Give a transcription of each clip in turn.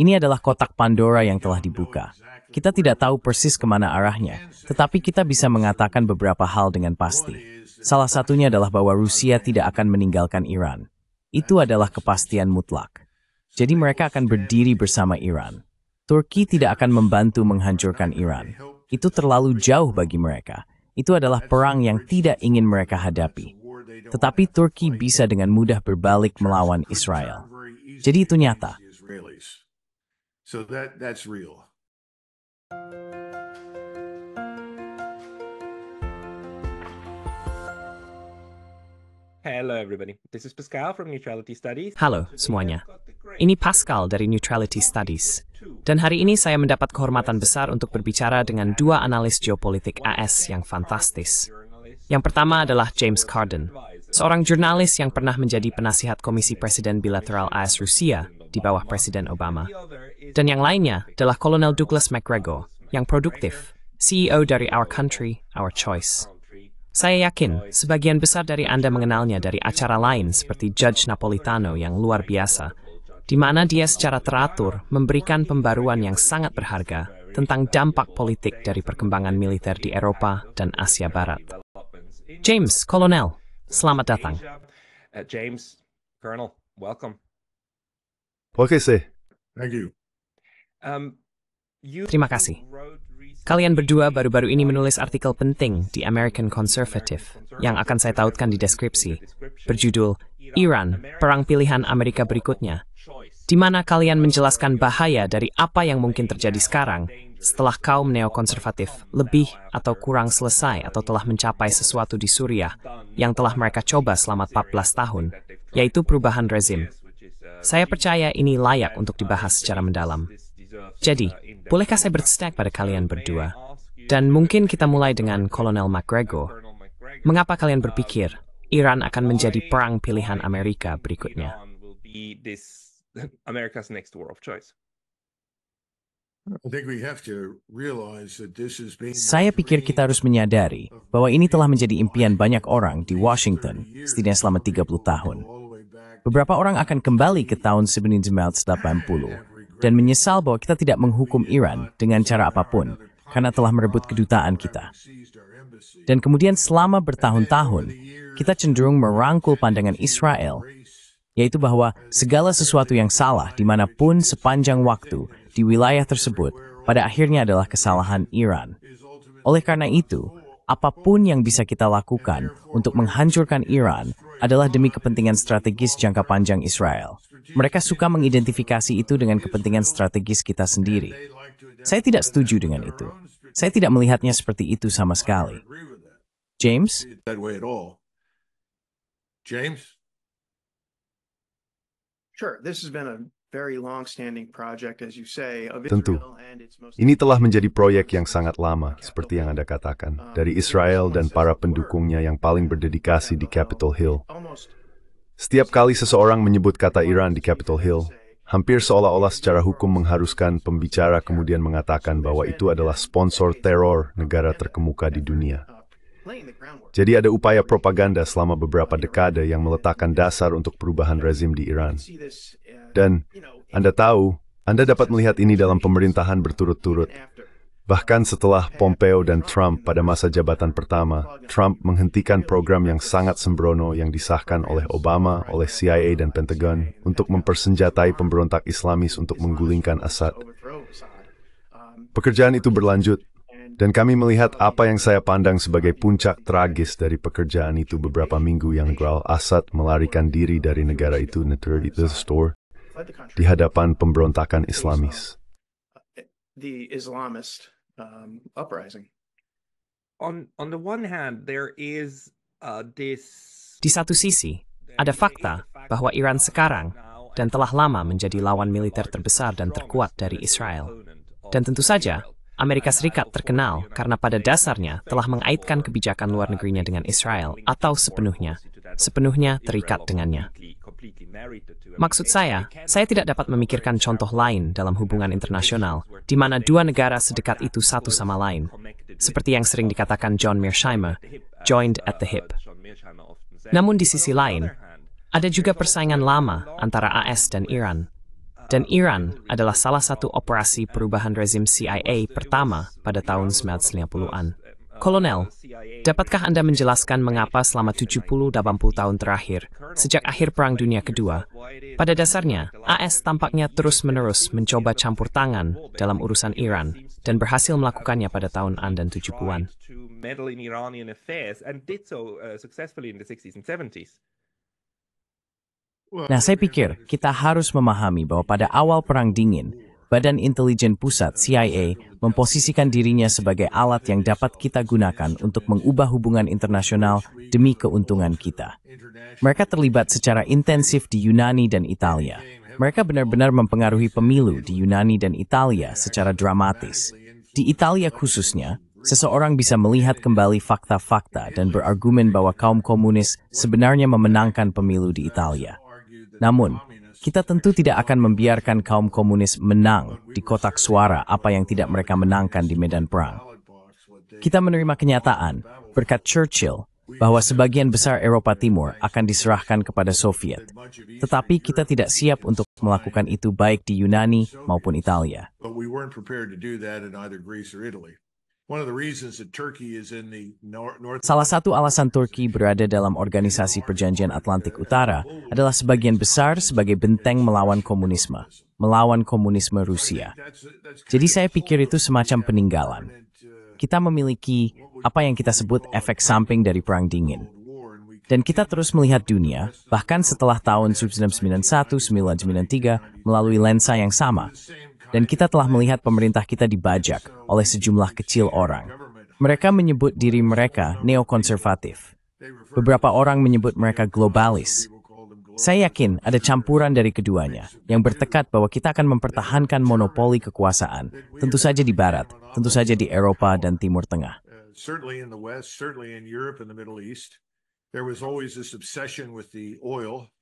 Ini adalah kotak Pandora yang telah dibuka. Kita tidak tahu persis kemana arahnya, tetapi kita bisa mengatakan beberapa hal dengan pasti. Salah satunya adalah bahwa Rusia tidak akan meninggalkan Iran. Itu adalah kepastian mutlak. Jadi mereka akan berdiri bersama Iran. Turki tidak akan membantu menghancurkan Iran. Itu terlalu jauh bagi mereka. Itu adalah perang yang tidak ingin mereka hadapi. Tetapi Turki bisa dengan mudah berbalik melawan Israel. Jadi itu nyata. Hello everybody, this is Pascal from Neutrality Studies. Halo semuanya, ini Pascal dari Neutrality Studies. Dan hari ini saya mendapat kehormatan besar untuk berbicara dengan dua analis geopolitik AS yang fantastis. Yang pertama adalah James Corden, seorang jurnalis yang pernah menjadi penasihat Komisi Presiden Bilateral AS-Rusia di bawah Presiden Obama. Dan yang lainnya adalah Kolonel Douglas Macgregor, yang produktif, CEO dari Our Country, Our Choice. Saya yakin sebagian besar dari Anda mengenalnya dari acara lain seperti Judge Napolitano yang luar biasa, di mana dia secara teratur memberikan pembaruan yang sangat berharga tentang dampak politik dari perkembangan militer di Eropa dan Asia Barat. James, Kolonel, selamat datang. James, Colonel, welcome. Okay, say. Thank you. Terima kasih. Kalian berdua baru-baru ini menulis artikel penting di American Conservative yang akan saya tautkan di deskripsi, berjudul Iran, Perang Pilihan Amerika Berikutnya, di mana kalian menjelaskan bahaya dari apa yang mungkin terjadi sekarang setelah kaum neokonservatif lebih atau kurang selesai atau telah mencapai sesuatu di Suriah yang telah mereka coba selama 14 tahun, yaitu perubahan rezim. Saya percaya ini layak untuk dibahas secara mendalam. Jadi, bolehkah saya bertanya pada kalian berdua? Dan mungkin kita mulai dengan Kolonel Macgregor. Mengapa kalian berpikir Iran akan menjadi perang pilihan Amerika berikutnya? Saya pikir kita harus menyadari bahwa ini telah menjadi impian banyak orang di Washington setidaknya selama 30 tahun. Beberapa orang akan kembali ke tahun 1980 dan menyesal bahwa kita tidak menghukum Iran dengan cara apapun karena telah merebut kedutaan kita. Dan kemudian selama bertahun-tahun, kita cenderung merangkul pandangan Israel, yaitu bahwa segala sesuatu yang salah dimanapun sepanjang waktu di wilayah tersebut pada akhirnya adalah kesalahan Iran. Oleh karena itu, apapun yang bisa kita lakukan untuk menghancurkan Iran adalah demi kepentingan strategis jangka panjang Israel. Mereka suka mengidentifikasi itu dengan kepentingan strategis kita sendiri. Saya tidak setuju dengan itu. Saya tidak melihatnya seperti itu sama sekali. James? James? Sure, this has been a very long-standing project, as you say, of Tentu. Israel and its most... Ini telah menjadi proyek yang sangat lama, seperti yang Anda katakan, dari Israel dan para pendukungnya yang paling berdedikasi di Capitol Hill. Setiap kali seseorang menyebut kata Iran di Capitol Hill, hampir seolah-olah secara hukum mengharuskan pembicara kemudian mengatakan bahwa itu adalah sponsor teror negara terkemuka di dunia. Jadi ada upaya propaganda selama beberapa dekade yang meletakkan dasar untuk perubahan rezim di Iran. Dan Anda tahu, Anda dapat melihat ini dalam pemerintahan berturut-turut. Bahkan setelah Pompeo dan Trump pada masa jabatan pertama, Trump menghentikan program yang sangat sembrono yang disahkan oleh Obama, oleh CIA dan Pentagon untuk mempersenjatai pemberontak Islamis untuk menggulingkan Assad. Pekerjaan itu berlanjut, dan kami melihat apa yang saya pandang sebagai puncak tragis dari pekerjaan itu beberapa minggu yang lalu. Assad melarikan diri dari negara itu di hadapan pemberontakan Islamis. The Islamist uprising. On the one hand, there is this. Di satu sisi, ada fakta bahwa Iran sekarang dan telah lama menjadi lawan militer terbesar dan terkuat dari Israel. Dan tentu saja, Amerika Serikat terkenal karena pada dasarnya telah mengaitkan kebijakan luar negerinya dengan Israel atau sepenuhnya terikat dengannya. Maksud saya tidak dapat memikirkan contoh lain dalam hubungan internasional di mana dua negara sedekat itu satu sama lain, seperti yang sering dikatakan John Mearsheimer, joined at the hip. Namun di sisi lain, Ada juga persaingan lama antara AS dan Iran. Dan Iran adalah salah satu operasi perubahan rezim CIA pertama pada tahun 1950-an. Kolonel, dapatkah Anda menjelaskan mengapa selama 70-80 tahun terakhir, sejak akhir Perang Dunia Kedua, pada dasarnya AS tampaknya terus-menerus mencoba campur tangan dalam urusan Iran dan berhasil melakukannya pada tahun dan 70-an? Nah, saya pikir kita harus memahami bahwa pada awal Perang Dingin, Badan Intelijen Pusat CIA memposisikan dirinya sebagai alat yang dapat kita gunakan untuk mengubah hubungan internasional demi keuntungan kita. Mereka terlibat secara intensif di Yunani dan Italia. Mereka benar-benar mempengaruhi pemilu di Yunani dan Italia secara dramatis. Di Italia khususnya, seseorang bisa melihat kembali fakta-fakta dan berargumen bahwa kaum komunis sebenarnya memenangkan pemilu di Italia. Namun, kita tentu tidak akan membiarkan kaum komunis menang di kotak suara apa yang tidak mereka menangkan di medan perang. Kita menerima kenyataan, berkat Churchill, bahwa sebagian besar Eropa Timur akan diserahkan kepada Soviet. Tetapi kita tidak siap untuk melakukan itu baik di Yunani maupun Italia. Salah satu alasan Turki berada dalam Organisasi Perjanjian Atlantik Utara adalah sebagian besar sebagai benteng melawan komunisme Rusia. Jadi saya pikir itu semacam peninggalan. Kita memiliki apa yang kita sebut efek samping dari Perang Dingin. Dan kita terus melihat dunia, bahkan setelah tahun 1991-1993 melalui lensa yang sama. Dan kita telah melihat pemerintah kita dibajak oleh sejumlah kecil orang. Mereka menyebut diri mereka neokonservatif. Beberapa orang menyebut mereka globalis. Saya yakin ada campuran dari keduanya yang bertekad bahwa kita akan mempertahankan monopoli kekuasaan, tentu saja di Barat, tentu saja di Eropa dan Timur Tengah.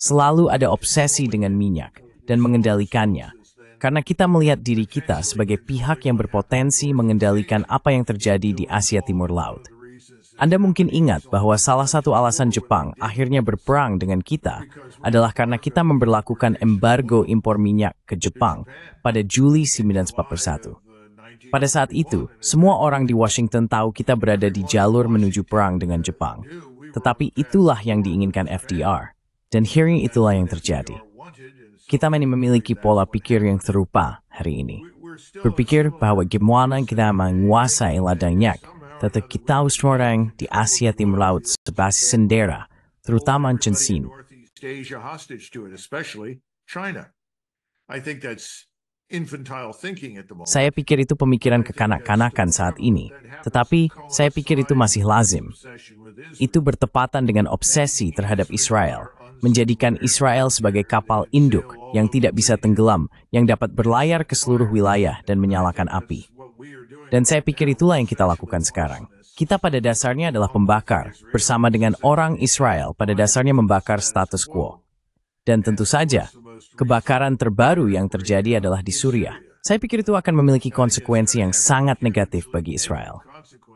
Selalu ada obsesi dengan minyak dan mengendalikannya. Karena kita melihat diri kita sebagai pihak yang berpotensi mengendalikan apa yang terjadi di Asia Timur Laut. Anda mungkin ingat bahwa salah satu alasan Jepang akhirnya berperang dengan kita adalah karena kita memberlakukan embargo impor minyak ke Jepang pada Juli 1941. Pada saat itu, semua orang di Washington tahu kita berada di jalur menuju perang dengan Jepang. Tetapi itulah yang diinginkan FDR. Dan hearing itulah yang terjadi. Kita memiliki pola pikir yang serupa hari ini. Berpikir bahwa gimana kita menguasai ladang minyak, tetap kita harus orang di Asia Timur Laut sebasis sendera, terutama Chinsin. Saya pikir itu pemikiran kekanak-kanakan saat ini, tetapi saya pikir itu masih lazim. Itu bertepatan dengan obsesi terhadap Israel, menjadikan Israel sebagai kapal induk yang tidak bisa tenggelam, yang dapat berlayar ke seluruh wilayah dan menyalakan api. Dan saya pikir itulah yang kita lakukan sekarang. Kita pada dasarnya adalah pembakar, bersama dengan orang Israel pada dasarnya membakar status quo. Dan tentu saja, kebakaran terbaru yang terjadi adalah di Suriah. Saya pikir itu akan memiliki konsekuensi yang sangat negatif bagi Israel.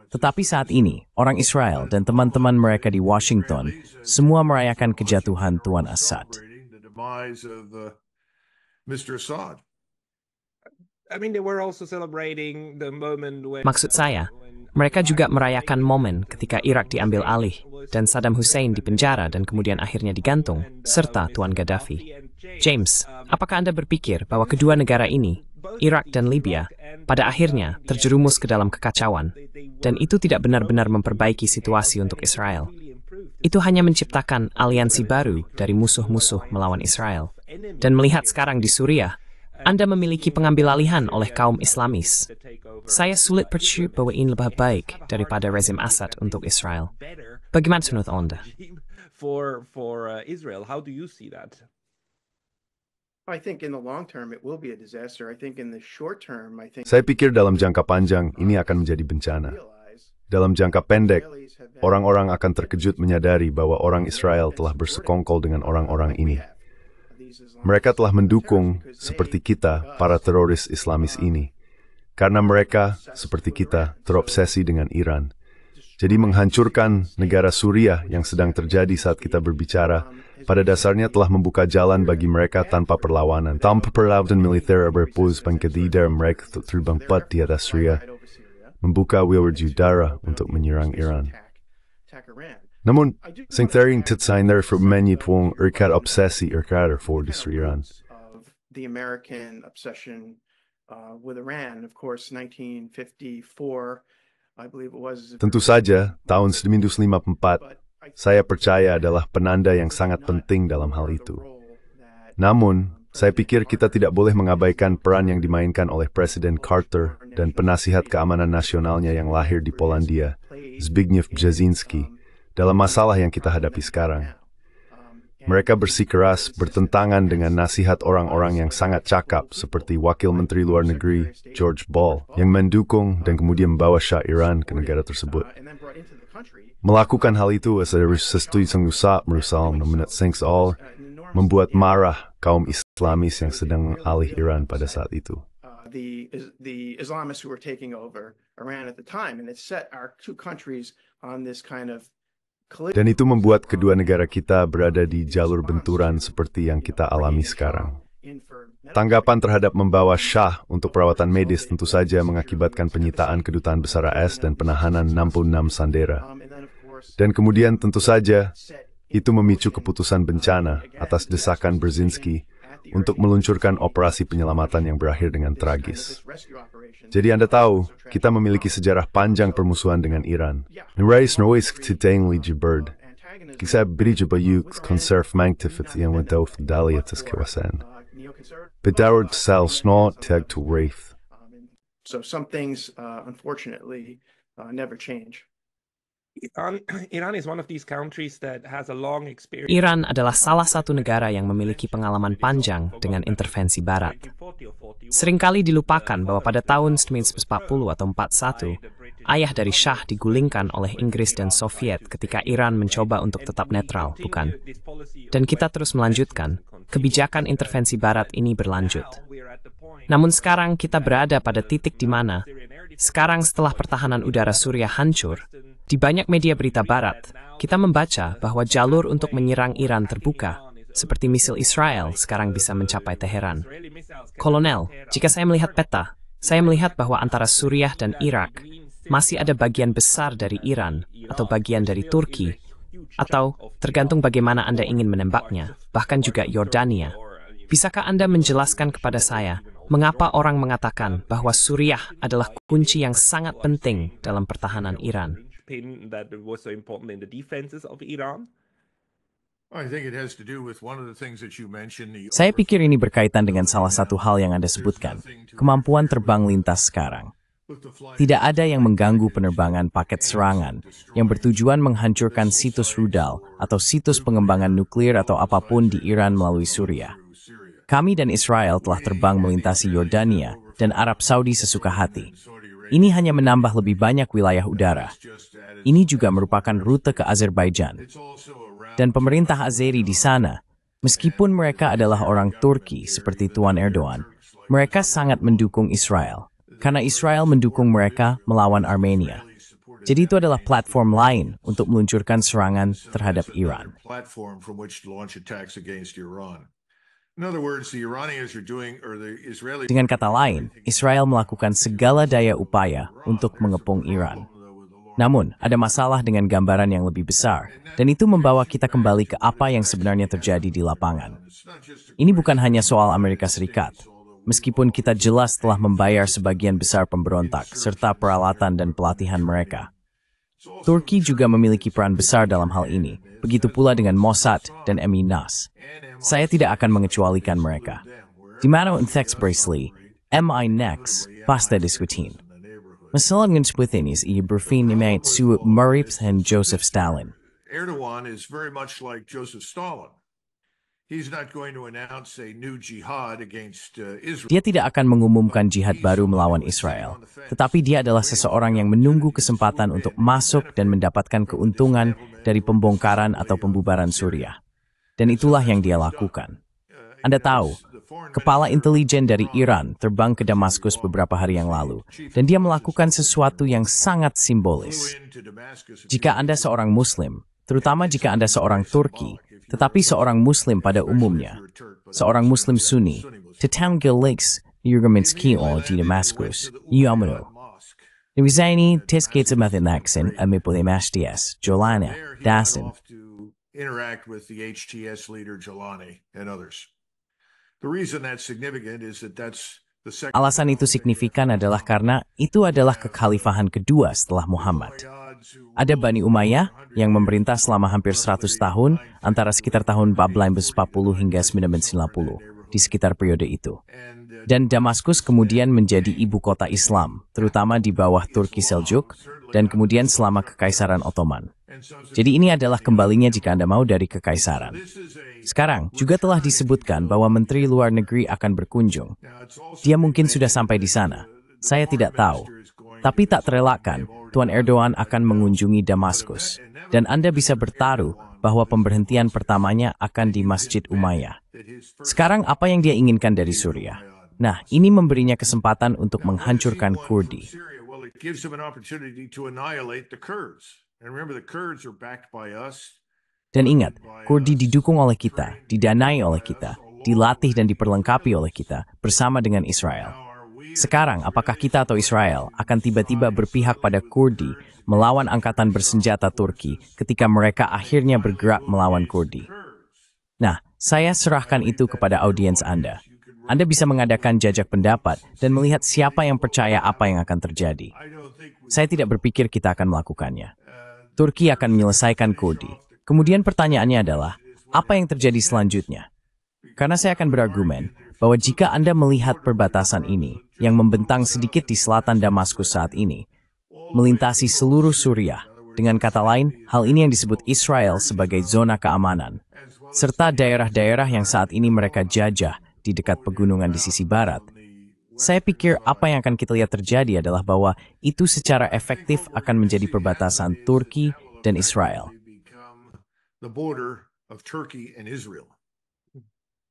Tetapi saat ini, orang Israel dan teman-teman mereka di Washington semua merayakan kejatuhan Tuan Assad. Maksud saya, mereka juga merayakan momen ketika Irak diambil alih dan Saddam Hussein dipenjara dan kemudian akhirnya digantung, serta Tuan Gaddafi. James, apakah Anda berpikir bahwa kedua negara ini, Irak dan Libya, pada akhirnya terjerumus ke dalam kekacauan, dan itu tidak benar-benar memperbaiki situasi untuk Israel? Itu hanya menciptakan aliansi baru dari musuh-musuh melawan Israel. Dan melihat sekarang di Suriah, Anda memiliki pengambilalihan oleh kaum Islamis. Saya sulit percaya bahwa ini lebih baik daripada rezim Assad untuk Israel. Bagaimana menurut Anda? Saya pikir dalam jangka panjang ini akan menjadi bencana. Dalam jangka pendek, orang-orang akan terkejut menyadari bahwa orang Israel telah bersekongkol dengan orang-orang ini. Mereka telah mendukung, seperti kita, para teroris Islamis ini. Karena mereka, seperti kita, terobsesi dengan Iran. Jadi menghancurkan negara Suriah yang sedang terjadi saat kita berbicara, pada dasarnya telah membuka jalan bagi mereka tanpa perlawanan. Tanpa perlawanan militer berpus pengketidak mereka terbang cepat di atas Syria, membuka wilayah udara untuk menyerang Iran. Namun, sing tering titsain there for many pung erkat obsesi erkat for di Iran. The American obsession with Iran, of course, 1954. I believe it was. Tentu saja, tahun 1954, saya percaya adalah penanda yang sangat penting dalam hal itu. Namun, saya pikir kita tidak boleh mengabaikan peran yang dimainkan oleh Presiden Carter dan penasihat keamanan nasionalnya yang lahir di Polandia, Zbigniew Brzezinski, dalam masalah yang kita hadapi sekarang. Mereka bersikeras bertentangan dengan nasihat orang-orang yang sangat cakap seperti Wakil Menteri Luar Negeri George Ball yang mendukung dan kemudian membawa Shah Iran ke negara tersebut. Melakukan hal itu sesuatu yang rusak merusak all membuat marah kaum Islamis yang sedang mengalih Iran pada saat itu. The Islamists who were taking over Iran at the time, and it set our two countries on this kind of. Dan itu membuat kedua negara kita berada di jalur benturan seperti yang kita alami sekarang. Tanggapan terhadap membawa Shah untuk perawatan medis tentu saja mengakibatkan penyitaan kedutaan besar AS dan penahanan 66 sandera. Dan kemudian tentu saja, itu memicu keputusan bencana atas desakan Brzezinski untuk meluncurkan operasi penyelamatan yang berakhir dengan tragis. Jadi Anda tahu, kita memiliki sejarah panjang permusuhan dengan Iran. Nurais nois ketitangli jibird. Kisah beri jubayuk konserv mangtifit yang mendauf dali atas kawasan. Bedarud sal snot tag to wraith. So some things, unfortunately, never change. Iran is one of these countries that has a long experience. Iran adalah salah satu negara yang memiliki pengalaman panjang dengan intervensi Barat. Seringkali dilupakan bahwa pada tahun 1940 atau 41, ayah dari Shah digulingkan oleh Inggris dan Soviet ketika Iran mencoba untuk tetap netral, bukan? Dan kita terus melanjutkan, kebijakan intervensi Barat ini berlanjut. Namun sekarang kita berada pada titik di mana, sekarang setelah pertahanan udara Suriah hancur, di banyak media berita Barat, kita membaca bahwa jalur untuk menyerang Iran terbuka, seperti misil Israel sekarang bisa mencapai Teheran. Kolonel, jika saya melihat peta, saya melihat bahwa antara Suriah dan Irak masih ada bagian besar dari Iran atau bagian dari Turki, atau tergantung bagaimana Anda ingin menembaknya, bahkan juga Yordania. Bisakah Anda menjelaskan kepada saya mengapa orang mengatakan bahwa Suriah adalah kunci yang sangat penting dalam pertahanan Iran? That was so important in the defenses of Iran? Saya pikir ini berkaitan dengan salah satu hal yang Anda sebutkan, kemampuan terbang lintas sekarang. Tidak ada yang mengganggu penerbangan paket serangan yang bertujuan menghancurkan situs rudal atau situs pengembangan nuklir atau apapun di Iran melalui Suriah. Kami dan Israel telah terbang melintasi Yordania dan Arab Saudi sesuka hati. Ini hanya menambah lebih banyak wilayah udara. Ini juga merupakan rute ke Azerbaijan. Dan pemerintah Azeri di sana, meskipun mereka adalah orang Turki seperti Tuan Erdogan, mereka sangat mendukung Israel. Karena Israel mendukung mereka melawan Armenia. Jadi itu adalah platform lain untuk meluncurkan serangan terhadap Iran. Dengan kata lain, Israel melakukan segala daya upaya untuk mengepung Iran. Namun, ada masalah dengan gambaran yang lebih besar, dan itu membawa kita kembali ke apa yang sebenarnya terjadi di lapangan. Ini bukan hanya soal Amerika Serikat, meskipun kita jelas telah membayar sebagian besar pemberontak, serta peralatan dan pelatihan mereka. Turki juga memiliki peran besar dalam hal ini, begitu pula dengan Mossad dan MI-NAS. Saya tidak akan mengecualikan mereka. Di mana untuk Bracely, MI-NEX pasti diskutin. Masalah dengan seperti ini berfin imait su Marip dan Joseph Stalin. Erdogan is very much like Joseph Stalin. He's not going to announce a new jihad against Israel. Dia tidak akan mengumumkan jihad baru melawan Israel, tetapi dia adalah seseorang yang menunggu kesempatan untuk masuk dan mendapatkan keuntungan dari pembongkaran atau pembubaran Suriah. Dan itulah yang dia lakukan. Anda tahu, kepala intelijen dari Iran, terbang ke Damaskus beberapa hari yang lalu, dan dia melakukan sesuatu yang sangat simbolis. Jika Anda seorang Muslim, terutama jika Anda seorang Turki, tetapi seorang Muslim pada umumnya, seorang Muslim Sunni, tetangga Gilix, Yurgaminski di Damaskus, Yamano. Newzaini, Tiskate Mathinaksin, Amipulemastias, Jolana, Dasin. Interact with the HTS leader Jelani and others. The reason that's significant is that that's the second. Alasan itu signifikan adalah karena itu adalah kekhalifahan kedua setelah Muhammad. Ada Bani Umayyah yang memerintah selama hampir 100 tahun antara sekitar tahun 1440 hingga 1990 di sekitar periode itu. Dan Damaskus kemudian menjadi ibu kota Islam, terutama di bawah Turki Seljuk dan kemudian selama Kekaisaran Ottoman. Jadi ini adalah kembalinya jika Anda mau dari Kekaisaran. Sekarang juga telah disebutkan bahwa Menteri Luar Negeri akan berkunjung. Dia mungkin sudah sampai di sana. Saya tidak tahu. Tapi tak terelakkan, Tuan Erdogan akan mengunjungi Damaskus. Dan Anda bisa bertaruh bahwa pemberhentian pertamanya akan di Masjid Umayyah. Sekarang apa yang dia inginkan dari Suriah? Nah, ini memberinya kesempatan untuk menghancurkan Kurdi. Dan ingat, Kurdi didukung oleh kita, didanai oleh kita, dilatih dan diperlengkapi oleh kita bersama dengan Israel. Sekarang, apakah kita atau Israel akan tiba-tiba berpihak pada Kurdi melawan angkatan bersenjata Turki ketika mereka akhirnya bergerak melawan Kurdi? Nah, saya serahkan itu kepada audiens Anda. Anda bisa mengadakan jajak pendapat dan melihat siapa yang percaya apa yang akan terjadi. Saya tidak berpikir kita akan melakukannya. Turki akan menyelesaikan Kurdi. Kemudian pertanyaannya adalah, apa yang terjadi selanjutnya? Karena saya akan berargumen bahwa jika Anda melihat perbatasan ini, yang membentang sedikit di selatan Damaskus saat ini, melintasi seluruh Suriah, dengan kata lain, hal ini yang disebut Israel sebagai zona keamanan, serta daerah-daerah yang saat ini mereka jajah di dekat pegunungan di sisi barat. Saya pikir apa yang akan kita lihat terjadi adalah bahwa itu secara efektif akan menjadi perbatasan Turki dan Israel. The border of Turkey and Israel.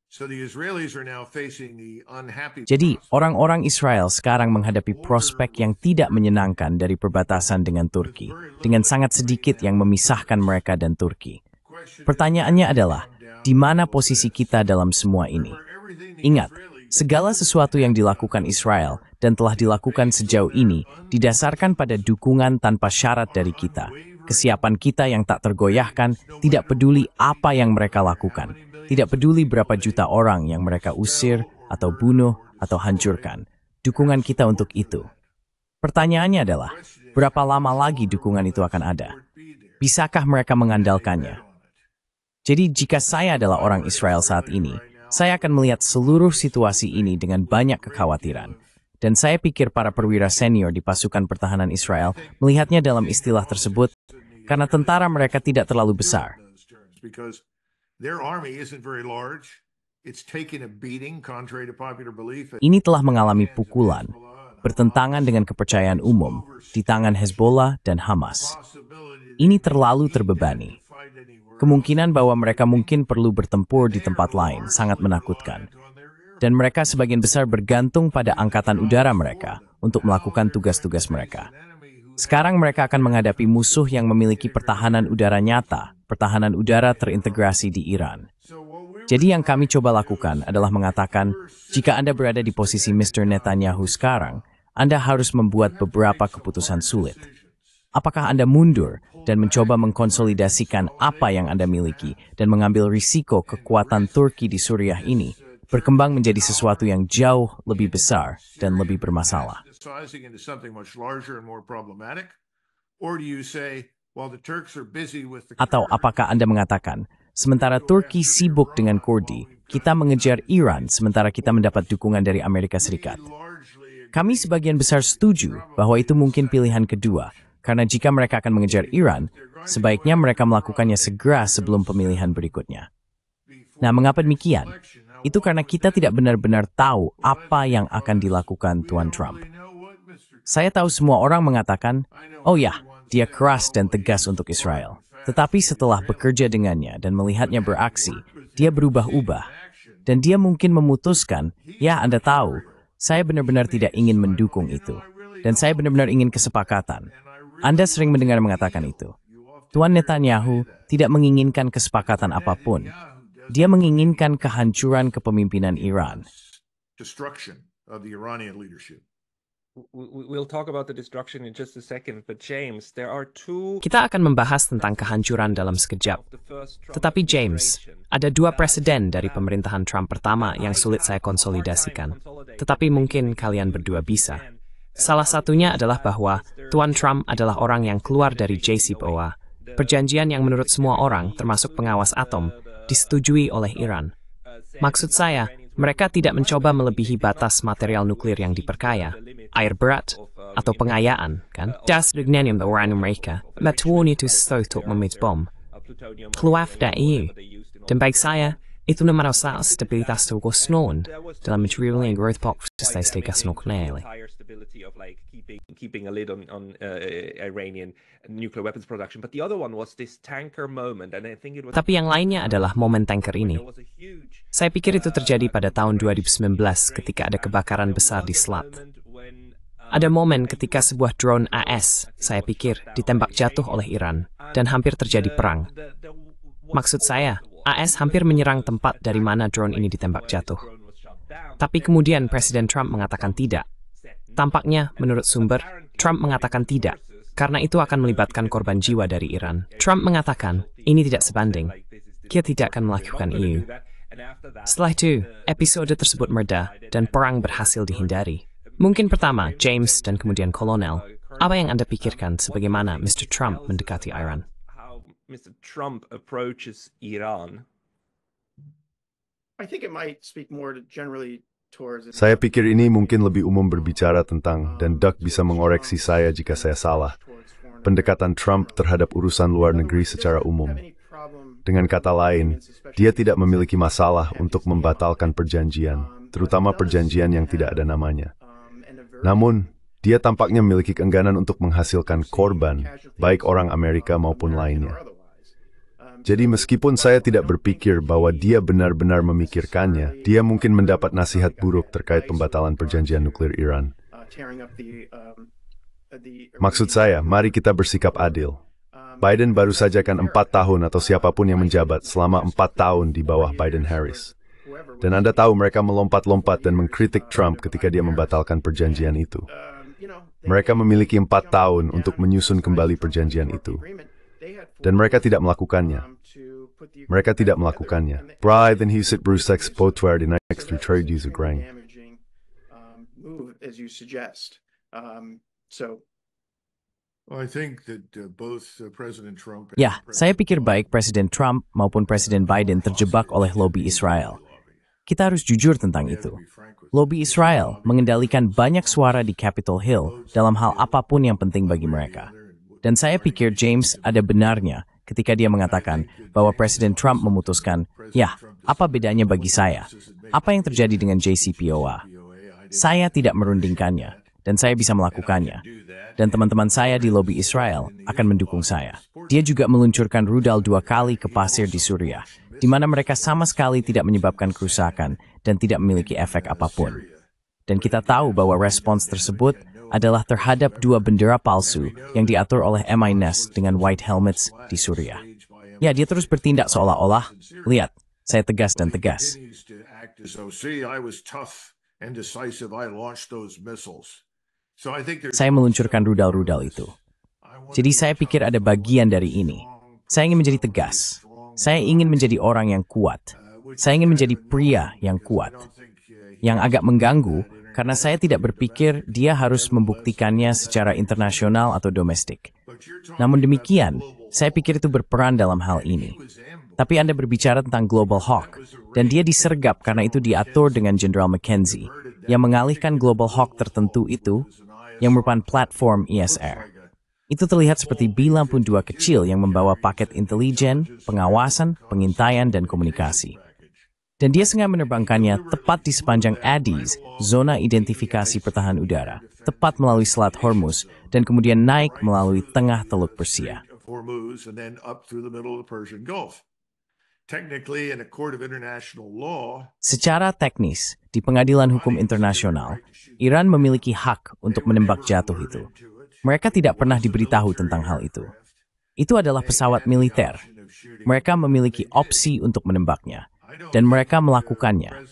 So the Israelis are now facing the unhappy. Jadi, orang-orang Israel sekarang menghadapi prospek yang tidak menyenangkan dari perbatasan dengan Turki, dengan sangat sedikit yang memisahkan mereka dan Turki. Pertanyaannya adalah, di mana posisi kita dalam semua ini? Ingat, segala sesuatu yang dilakukan Israel dan telah dilakukan sejauh ini didasarkan pada dukungan tanpa syarat dari kita. Kesiapan kita yang tak tergoyahkan, tidak peduli apa yang mereka lakukan. Tidak peduli berapa juta orang yang mereka usir, atau bunuh, atau hancurkan. Dukungan kita untuk itu. Pertanyaannya adalah, berapa lama lagi dukungan itu akan ada? Bisakah mereka mengandalkannya? Jadi jika saya adalah orang Israel saat ini, saya akan melihat seluruh situasi ini dengan banyak kekhawatiran. Dan saya pikir para perwira senior di pasukan pertahanan Israel melihatnya dalam istilah tersebut, karena tentara mereka tidak terlalu besar. Ini telah mengalami pukulan, bertentangan dengan kepercayaan umum, di tangan Hezbollah dan Hamas. Ini terlalu terbebani. Kemungkinan bahwa mereka mungkin perlu bertempur di tempat lain sangat menakutkan. Dan mereka sebagian besar bergantung pada angkatan udara mereka untuk melakukan tugas-tugas mereka. Sekarang mereka akan menghadapi musuh yang memiliki pertahanan udara nyata, pertahanan udara terintegrasi di Iran. Jadi yang kami coba lakukan adalah mengatakan, jika Anda berada di posisi Mr. Netanyahu sekarang, Anda harus membuat beberapa keputusan sulit. Apakah Anda mundur dan mencoba mengkonsolidasikan apa yang Anda miliki dan mengambil risiko kekuatan Turki di Suriah ini berkembang menjadi sesuatu yang jauh lebih besar dan lebih bermasalah? Atau apakah Anda mengatakan, sementara Turki sibuk dengan Kurdi, kita mengejar Iran sementara kita mendapat dukungan dari Amerika Serikat? Kami sebagian besar setuju bahwa itu mungkin pilihan kedua, karena jika mereka akan mengejar Iran, sebaiknya mereka melakukannya segera sebelum pemilihan berikutnya. Nah, mengapa demikian? Itu karena kita tidak benar-benar tahu apa yang akan dilakukan Tuan Trump. Saya tahu semua orang mengatakan, oh ya, dia keras dan tegas untuk Israel. Tetapi setelah bekerja dengannya dan melihatnya beraksi, dia berubah-ubah. Dan dia mungkin memutuskan, ya Anda tahu, saya benar-benar tidak ingin mendukung itu. Dan saya benar-benar ingin kesepakatan. Anda sering mendengar mengatakan itu. Tuan Netanyahu tidak menginginkan kesepakatan apapun. Dia menginginkan kehancuran kepemimpinan Iran. Destruction of the Iranian leadership. We'll talk about the destruction in just a second, but James, there are two. Kita akan membahas tentang kehancuran dalam sekejap. Tetapi James, ada dua presiden dari pemerintahan Trump pertama yang sulit saya konsolidasikan. Tetapi mungkin kalian berdua bisa. Salah satunya adalah bahwa Tuan Trump adalah orang yang keluar dari JCPOA, perjanjian yang menurut semua orang, termasuk pengawas atom, disetujui oleh Iran. Maksud saya, mereka tidak mencoba melebihi batas material nuklir yang diperkaya, air berat, atau pengayaan, kan? Das Regnanium uranium mereka, matuoni itu stotok memit bom. Keluar dari EU. Dan bagi saya, itu merusak stabilitas tergosnon dalam mencuri growth box stabilitas nuklir. Keeping a lid on Iranian nuclear weapons production, but the other one was this tanker moment, and I think it was. Tapi yang lainnya adalah momen tanker ini. Saya pikir itu terjadi pada tahun 2019 ketika ada kebakaran besar di Selat. Ada momen ketika sebuah drone AS, saya pikir, ditembak jatuh oleh Iran dan hampir terjadi perang. Maksud saya, AS hampir menyerang tempat dari mana drone ini ditembak jatuh. Tapi kemudian Presiden Trump mengatakan tidak. Tampaknya, menurut sumber, Trump mengatakan tidak, karena itu akan melibatkan korban jiwa dari Iran. Trump mengatakan, ini tidak sebanding. Dia tidak akan melakukan EU. Setelah itu, episode tersebut mereda, dan perang berhasil dihindari. Mungkin pertama, James dan kemudian Kolonel. Apa yang Anda pikirkan sebagaimana Mr. Trump mendekati Iran? How Mr. Trump approaches Iran. I think it might speak more to generally towards. Saya pikir ini mungkin lebih umum berbicara tentang, dan Doug bisa mengoreksi saya jika saya salah, pendekatan Trump terhadap urusan luar negeri secara umum. Dengan kata lain, dia tidak memiliki masalah untuk membatalkan perjanjian, terutama perjanjian yang tidak ada namanya. Namun, dia tampaknya memiliki keengganan untuk menghasilkan korban, baik orang Amerika maupun lainnya. Jadi meskipun saya tidak berpikir bahwa dia benar-benar memikirkannya, dia mungkin mendapat nasihat buruk terkait pembatalan perjanjian nuklir Iran. Maksud saya, mari kita bersikap adil. Biden baru saja kan 4 tahun atau siapapun yang menjabat selama 4 tahun di bawah Biden-Harris. Dan Anda tahu mereka melompat-lompat dan mengkritik Trump ketika dia membatalkan perjanjian itu. Mereka memiliki 4 tahun untuk menyusun kembali perjanjian itu. Dan mereka tidak melakukannya. Mereka tidak melakukannya. Bride and he said Bruce exportware the next trade use agrang. Ya, saya pikir baik Presiden Trump maupun Presiden Biden terjebak oleh lobi Israel. Kita harus jujur tentang itu. Lobi Israel mengendalikan banyak suara di Capitol Hill dalam hal apapun yang penting bagi mereka. Dan saya pikir James ada benarnya ketika dia mengatakan bahwa Presiden Trump memutuskan, ya, apa bedanya bagi saya? Apa yang terjadi dengan JCPOA? Saya tidak merundingkannya, dan saya bisa melakukannya. Dan teman-teman saya di lobi Israel akan mendukung saya. Dia juga meluncurkan rudal 2 kali ke pasir di Suriah, di mana mereka sama sekali tidak menyebabkan kerusakan dan tidak memiliki efek apapun. Dan kita tahu bahwa respons tersebut adalah terhadap 2 bendera palsu yang diatur oleh MI-NES dengan white helmets di Suriah. Ya, dia terus bertindak seolah-olah, lihat, saya tegas dan tegas. Saya meluncurkan rudal-rudal itu. Jadi saya pikir ada bagian dari ini. Saya ingin menjadi tegas. Saya ingin menjadi orang yang kuat. Saya ingin menjadi pria yang kuat. Yang agak mengganggu, karena saya tidak berpikir dia harus membuktikannya secara internasional atau domestik. Namun demikian, saya pikir itu berperan dalam hal ini. Tapi Anda berbicara tentang Global Hawk, dan dia disergap karena itu diatur dengan Jenderal McKenzie, yang mengalihkan Global Hawk tertentu itu, yang merupakan platform ISR. Itu terlihat seperti B-lampu 2 kecil yang membawa paket intelijen, pengawasan, pengintaian, dan komunikasi. Dan dia sengaja menerbangkannya tepat di sepanjang Addis, zona identifikasi pertahanan udara, tepat melalui Selat Hormuz, dan kemudian naik melalui tengah Teluk Persia. technically in a court of international law, Secara teknis, di pengadilan hukum internasional, Iran memiliki hak untuk menembak jatuh itu. Mereka tidak pernah diberitahu tentang hal itu. Itu adalah pesawat militer. Mereka memiliki opsi untuk menembaknya, dan mereka melakukannya.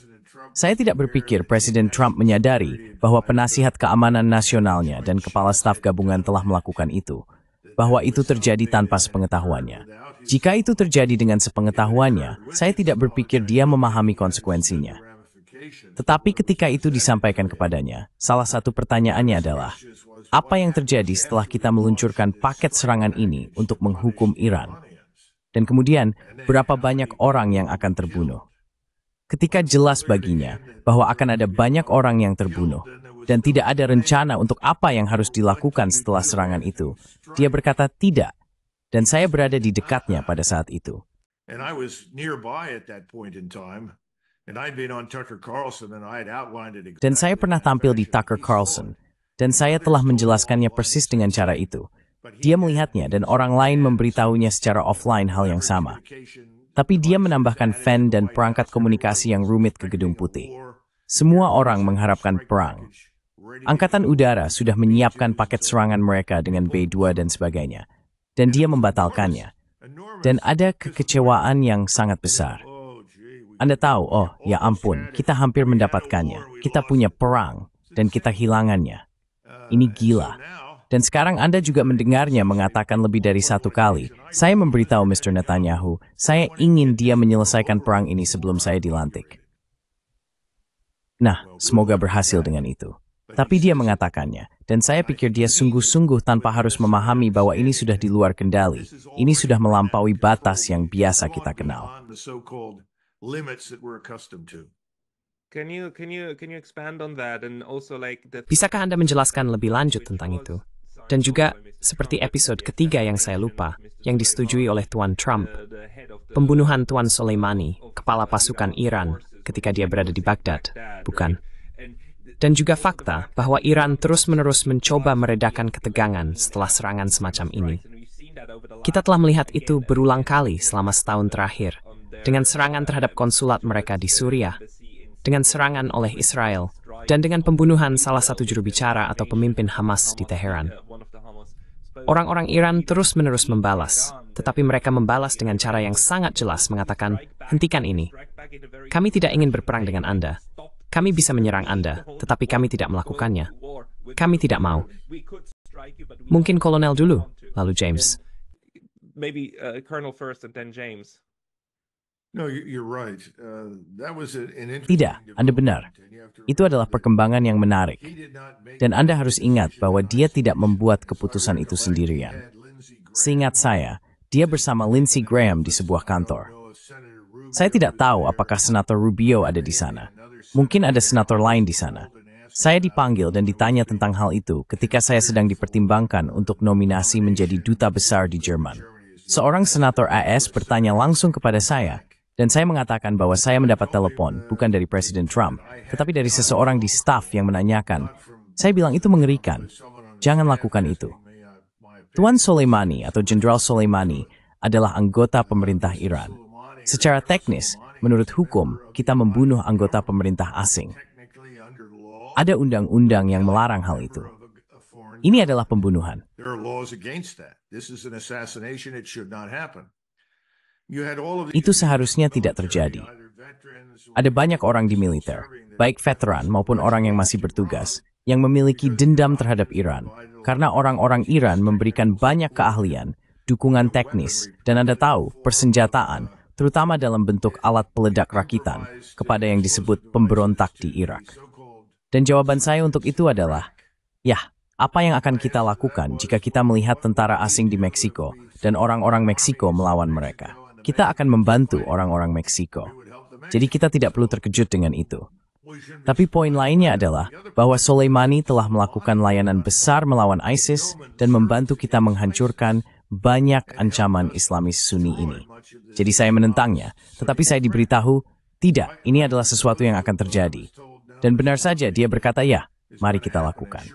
Saya tidak berpikir Presiden Trump menyadari bahwa penasihat keamanan nasionalnya dan kepala staf gabungan telah melakukan itu, bahwa itu terjadi tanpa sepengetahuannya. Jika itu terjadi dengan sepengetahuannya, saya tidak berpikir dia memahami konsekuensinya. Tetapi ketika itu disampaikan kepadanya, salah satu pertanyaannya adalah, apa yang terjadi setelah kita meluncurkan paket serangan ini untuk menghukum Iran? Dan kemudian, berapa banyak orang yang akan terbunuh? Ketika jelas baginya bahwa akan ada banyak orang yang terbunuh, dan tidak ada rencana untuk apa yang harus dilakukan setelah serangan itu, dia berkata tidak. Dan saya berada di dekatnya pada saat itu. and I was nearby at that point in time, and I'd been on Tucker Carlson, and I had outlined it. Dan saya pernah tampil di Tucker Carlson, dan saya telah menjelaskannya persis dengan cara itu. Dia melihatnya dan orang lain memberitahunya secara offline hal yang sama. Tapi dia menambahkan fan dan perangkat komunikasi yang rumit ke Gedung Putih. Semua orang mengharapkan perang. Angkatan Udara sudah menyiapkan paket serangan mereka dengan B-2 dan sebagainya. Dan dia membatalkannya. Dan ada kekecewaan yang sangat besar. Anda tahu, oh ya ampun, kita hampir mendapatkannya. Kita punya perang, dan kita hilangannya. Ini gila. Dan sekarang Anda juga mendengarnya mengatakan lebih dari satu kali, saya memberitahu Mr. Netanyahu, saya ingin dia menyelesaikan perang ini sebelum saya dilantik. Nah, semoga berhasil dengan itu. Tapi dia mengatakannya, dan saya pikir dia sungguh-sungguh tanpa harus memahami bahwa ini sudah di luar kendali. Ini sudah melampaui batas yang biasa kita kenal. Bisakah Anda menjelaskan lebih lanjut tentang itu? Dan juga, seperti episode ketiga yang saya lupa, yang disetujui oleh Tuan Trump, pembunuhan Tuan Soleimani, kepala pasukan Iran, ketika dia berada di Baghdad, bukan? Dan juga fakta bahwa Iran terus-menerus mencoba meredakan ketegangan setelah serangan semacam ini. Kita telah melihat itu berulang kali selama setahun terakhir, dengan serangan terhadap konsulat mereka di Suriah, dengan serangan oleh Israel, dan dengan pembunuhan salah satu juru bicara atau pemimpin Hamas di Teheran. Orang-orang Iran terus-menerus membalas, tetapi mereka membalas dengan cara yang sangat jelas mengatakan, hentikan ini. Kami tidak ingin berperang dengan Anda. Kami bisa menyerang Anda, tetapi kami tidak melakukannya. Kami tidak mau. Mungkin kolonel dulu, lalu James. Maybe Colonel first and then James. No, you're right. That was an Tidak, Anda benar. Itu adalah perkembangan yang menarik. Dan Anda harus ingat bahwa dia tidak membuat keputusan itu sendirian. Seingat saya, dia bersama Lindsey Graham di sebuah kantor. Saya tidak tahu apakah Senator Rubio ada di sana. Mungkin ada senator lain di sana. Saya dipanggil dan ditanya tentang hal itu ketika saya sedang dipertimbangkan untuk nominasi menjadi duta besar di Jerman. Seorang senator AS bertanya langsung kepada saya, dan saya mengatakan bahwa saya mendapat telepon bukan dari Presiden Trump, tetapi dari seseorang di staf yang menanyakan. Saya bilang itu mengerikan. Jangan lakukan itu. Tuan Soleimani atau Jenderal Soleimani adalah anggota pemerintah Iran. Secara teknis, menurut hukum, kita membunuh anggota pemerintah asing. Ada undang-undang yang melarang hal itu. Ini adalah pembunuhan. Itu seharusnya tidak terjadi. Ada banyak orang di militer, baik veteran maupun orang yang masih bertugas, yang memiliki dendam terhadap Iran, karena orang-orang Iran memberikan banyak keahlian, dukungan teknis, dan Anda tahu, persenjataan, terutama dalam bentuk alat peledak rakitan, kepada yang disebut pemberontak di Irak. Dan jawaban saya untuk itu adalah, ya, apa yang akan kita lakukan jika kita melihat tentara asing di Meksiko dan orang-orang Meksiko melawan mereka? Kita akan membantu orang-orang Meksiko. Jadi kita tidak perlu terkejut dengan itu. Tapi poin lainnya adalah bahwa Soleimani telah melakukan layanan besar melawan ISIS dan membantu kita menghancurkan banyak ancaman Islamis Sunni ini. Jadi saya menentangnya, tetapi saya diberitahu, tidak, ini adalah sesuatu yang akan terjadi. Dan benar saja dia berkata, ya, mari kita lakukan.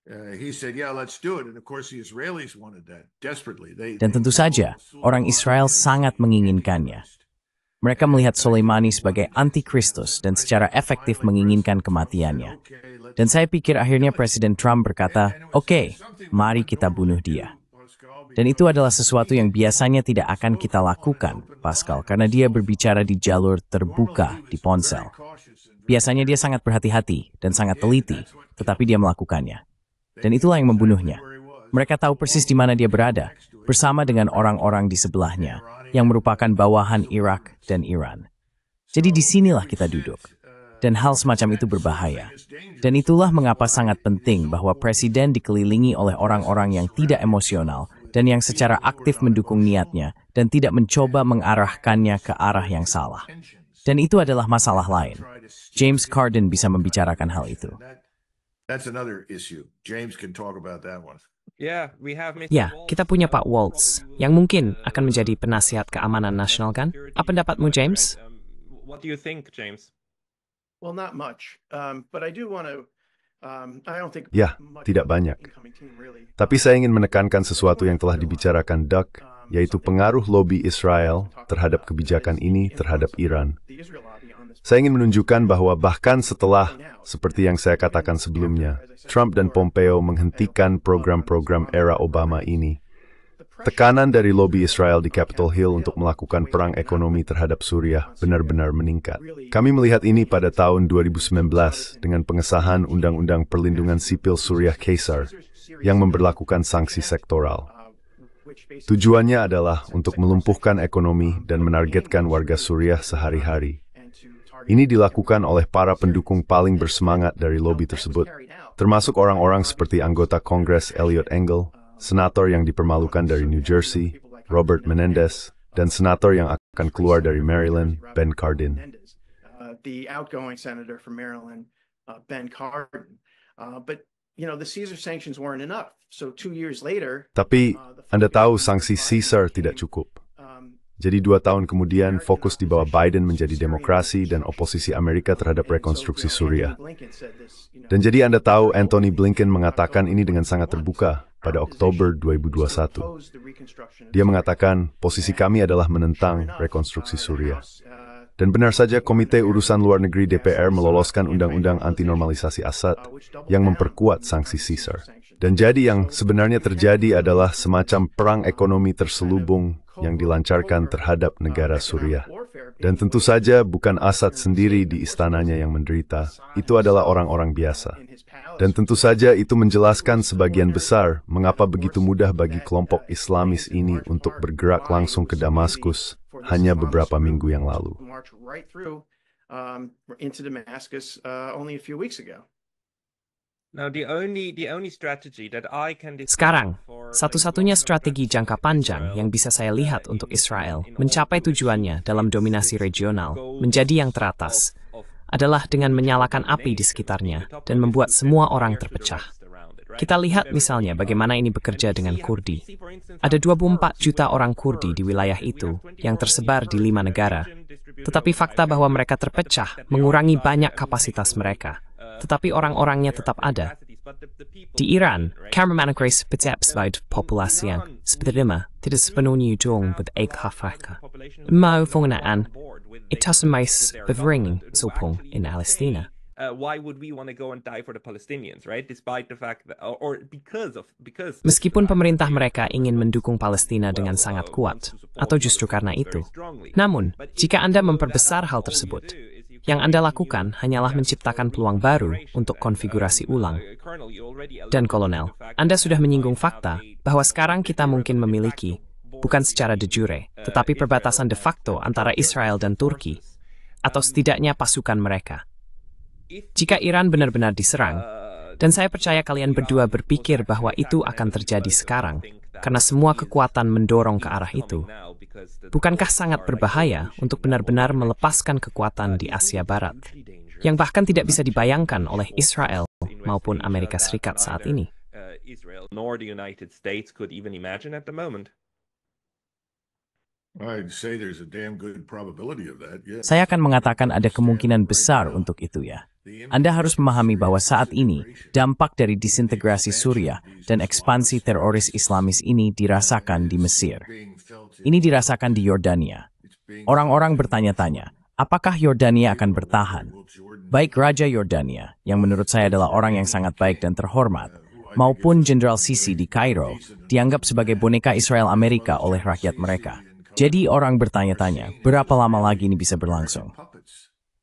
He said, "Yeah, let's do it." And of course, the Israelis wanted that desperately. Dan tentu saja, orang Israel sangat menginginkannya. Mereka melihat Soleimani sebagai antikristus dan secara efektif menginginkan kematiannya. Dan saya pikir akhirnya Presiden Trump berkata, "Oke, mari kita bunuh dia." Dan itu adalah sesuatu yang biasanya tidak akan kita lakukan, Pascal, karena dia berbicara di jalur terbuka di ponsel. Biasanya dia sangat berhati-hati dan sangat teliti, tetapi dia melakukannya. Dan itulah yang membunuhnya. Mereka tahu persis di mana dia berada, bersama dengan orang-orang di sebelahnya, yang merupakan bawahan Irak dan Iran. Jadi disinilah kita duduk. Dan hal semacam itu berbahaya. Dan itulah mengapa sangat penting bahwa Presiden dikelilingi oleh orang-orang yang tidak emosional dan yang secara aktif mendukung niatnya dan tidak mencoba mengarahkannya ke arah yang salah. Dan itu adalah masalah lain. James Corden bisa membicarakan hal itu. That's another issue. James can talk about that one. Ya, kita punya Pak Waltz, yang mungkin akan menjadi penasihat keamanan nasional kan? Apa pendapatmu, James? What do you think, James? Well, not much, but I do want to. I don't think. Ya, tidak banyak. Tapi saya ingin menekankan sesuatu yang telah dibicarakan Doug, yaitu pengaruh lobi Israel terhadap kebijakan ini terhadap Iran. Saya ingin menunjukkan bahwa bahkan setelah, seperti yang saya katakan sebelumnya, Trump dan Pompeo menghentikan program-program era Obama ini, tekanan dari lobi Israel di Capitol Hill untuk melakukan perang ekonomi terhadap Suriah benar-benar meningkat. Kami melihat ini pada tahun 2019 dengan pengesahan Undang-Undang Perlindungan Sipil Suriah Kaisar yang memberlakukan sanksi sektoral. Tujuannya adalah untuk melumpuhkan ekonomi dan menargetkan warga Suriah sehari-hari. Ini dilakukan oleh para pendukung paling bersemangat dari lobi tersebut, termasuk orang-orang seperti anggota Kongres Eliot Engel, senator yang dipermalukan dari New Jersey, Robert Menendez, dan senator yang akan keluar dari Maryland, Ben Cardin. The outgoing senator from Maryland, Ben Cardin. But the Caesar sanctions weren't enough. So 2 years later. Tapi Anda tahu sanksi Caesar tidak cukup. Jadi 2 tahun kemudian fokus di bawah Biden menjadi demokrasi dan oposisi Amerika terhadap rekonstruksi Suriah. Dan jadi Anda tahu Anthony Blinken mengatakan ini dengan sangat terbuka pada Oktober 2021. Dia mengatakan posisi kami adalah menentang rekonstruksi Suriah. Dan benar saja Komite Urusan Luar Negeri DPR meloloskan undang-undang anti-normalisasi Assad yang memperkuat sanksi Caesar. Dan jadi yang sebenarnya terjadi adalah semacam perang ekonomi terselubung yang dilancarkan terhadap negara Suriah. Dan tentu saja bukan Assad sendiri di istananya yang menderita, itu adalah orang-orang biasa. Dan tentu saja itu menjelaskan sebagian besar mengapa begitu mudah bagi kelompok Islamis ini untuk bergerak langsung ke Damaskus hanya beberapa minggu yang lalu. Sekarang, satu-satunya strategi jangka panjang yang bisa saya lihat untuk Israel mencapai tujuannya dalam dominasi regional menjadi yang teratas adalah dengan menyalakan api di sekitarnya dan membuat semua orang terpecah. Kita lihat misalnya bagaimana ini bekerja dengan Kurdi. Ada 24 juta orang Kurdi di wilayah itu yang tersebar di 5 negara. Tetapi fakta bahwa mereka terpecah mengurangi banyak kapasitas mereka. Tetapi orang-orangnya tetap ada. Di Iran, cameraman Grace betäpsvärd population sebenarnya tidak sepenuhnya dong beräknafaka. Mau penggunaan itu semais bevering sopung in Palestina. Why would we want to go and die for the Palestinians, right? Despite the fact that, or because. Meskipun pemerintah mereka ingin mendukung Palestina dengan sangat kuat, atau justru karena itu. Namun, jika Anda memperbesar hal tersebut, yang Anda lakukan hanyalah menciptakan peluang baru untuk konfigurasi ulang. Dan Kolonel, Anda sudah menyinggung fakta bahwa sekarang kita mungkin memiliki, bukan secara de jure, tetapi perbatasan de facto antara Israel dan Turki, atau setidaknya pasukan mereka. Jika Iran benar-benar diserang, dan saya percaya kalian berdua berpikir bahwa itu akan terjadi sekarang, karena semua kekuatan mendorong ke arah itu, bukankah sangat berbahaya untuk benar-benar melepaskan kekuatan di Asia Barat, yang bahkan tidak bisa dibayangkan oleh Israel maupun Amerika Serikat saat ini? Saya akan mengatakan ada kemungkinan besar untuk itu ya. Anda harus memahami bahwa saat ini, dampak dari disintegrasi Suriah dan ekspansi teroris Islamis ini dirasakan di Mesir. Ini dirasakan di Yordania. Orang-orang bertanya-tanya, apakah Yordania akan bertahan? Baik Raja Yordania, yang menurut saya adalah orang yang sangat baik dan terhormat, maupun Jenderal Sisi di Kairo, dianggap sebagai boneka Israel Amerika oleh rakyat mereka. Jadi orang bertanya-tanya, berapa lama lagi ini bisa berlangsung?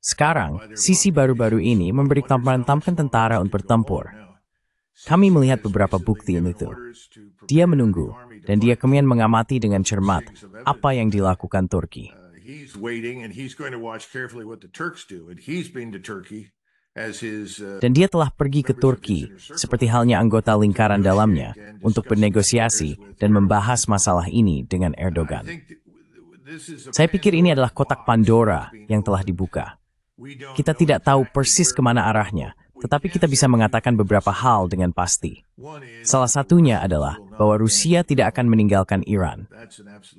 Sekarang, Sisi baru-baru ini memerintahkan tentara untuk bertempur. Kami melihat beberapa bukti itu. Dia menunggu, dan dia kemudian mengamati dengan cermat apa yang dilakukan Turki. He's waiting and he's going to watch carefully what the Turks do. And he's been to Turkey as his Dan dia telah pergi ke Turki, seperti halnya anggota lingkaran dalamnya, untuk bernegosiasi dan membahas masalah ini dengan Erdogan. Saya pikir ini adalah kotak Pandora yang telah dibuka. Kita tidak tahu persis kemana arahnya, tetapi kita bisa mengatakan beberapa hal dengan pasti. Salah satunya adalah bahwa Rusia tidak akan meninggalkan Iran.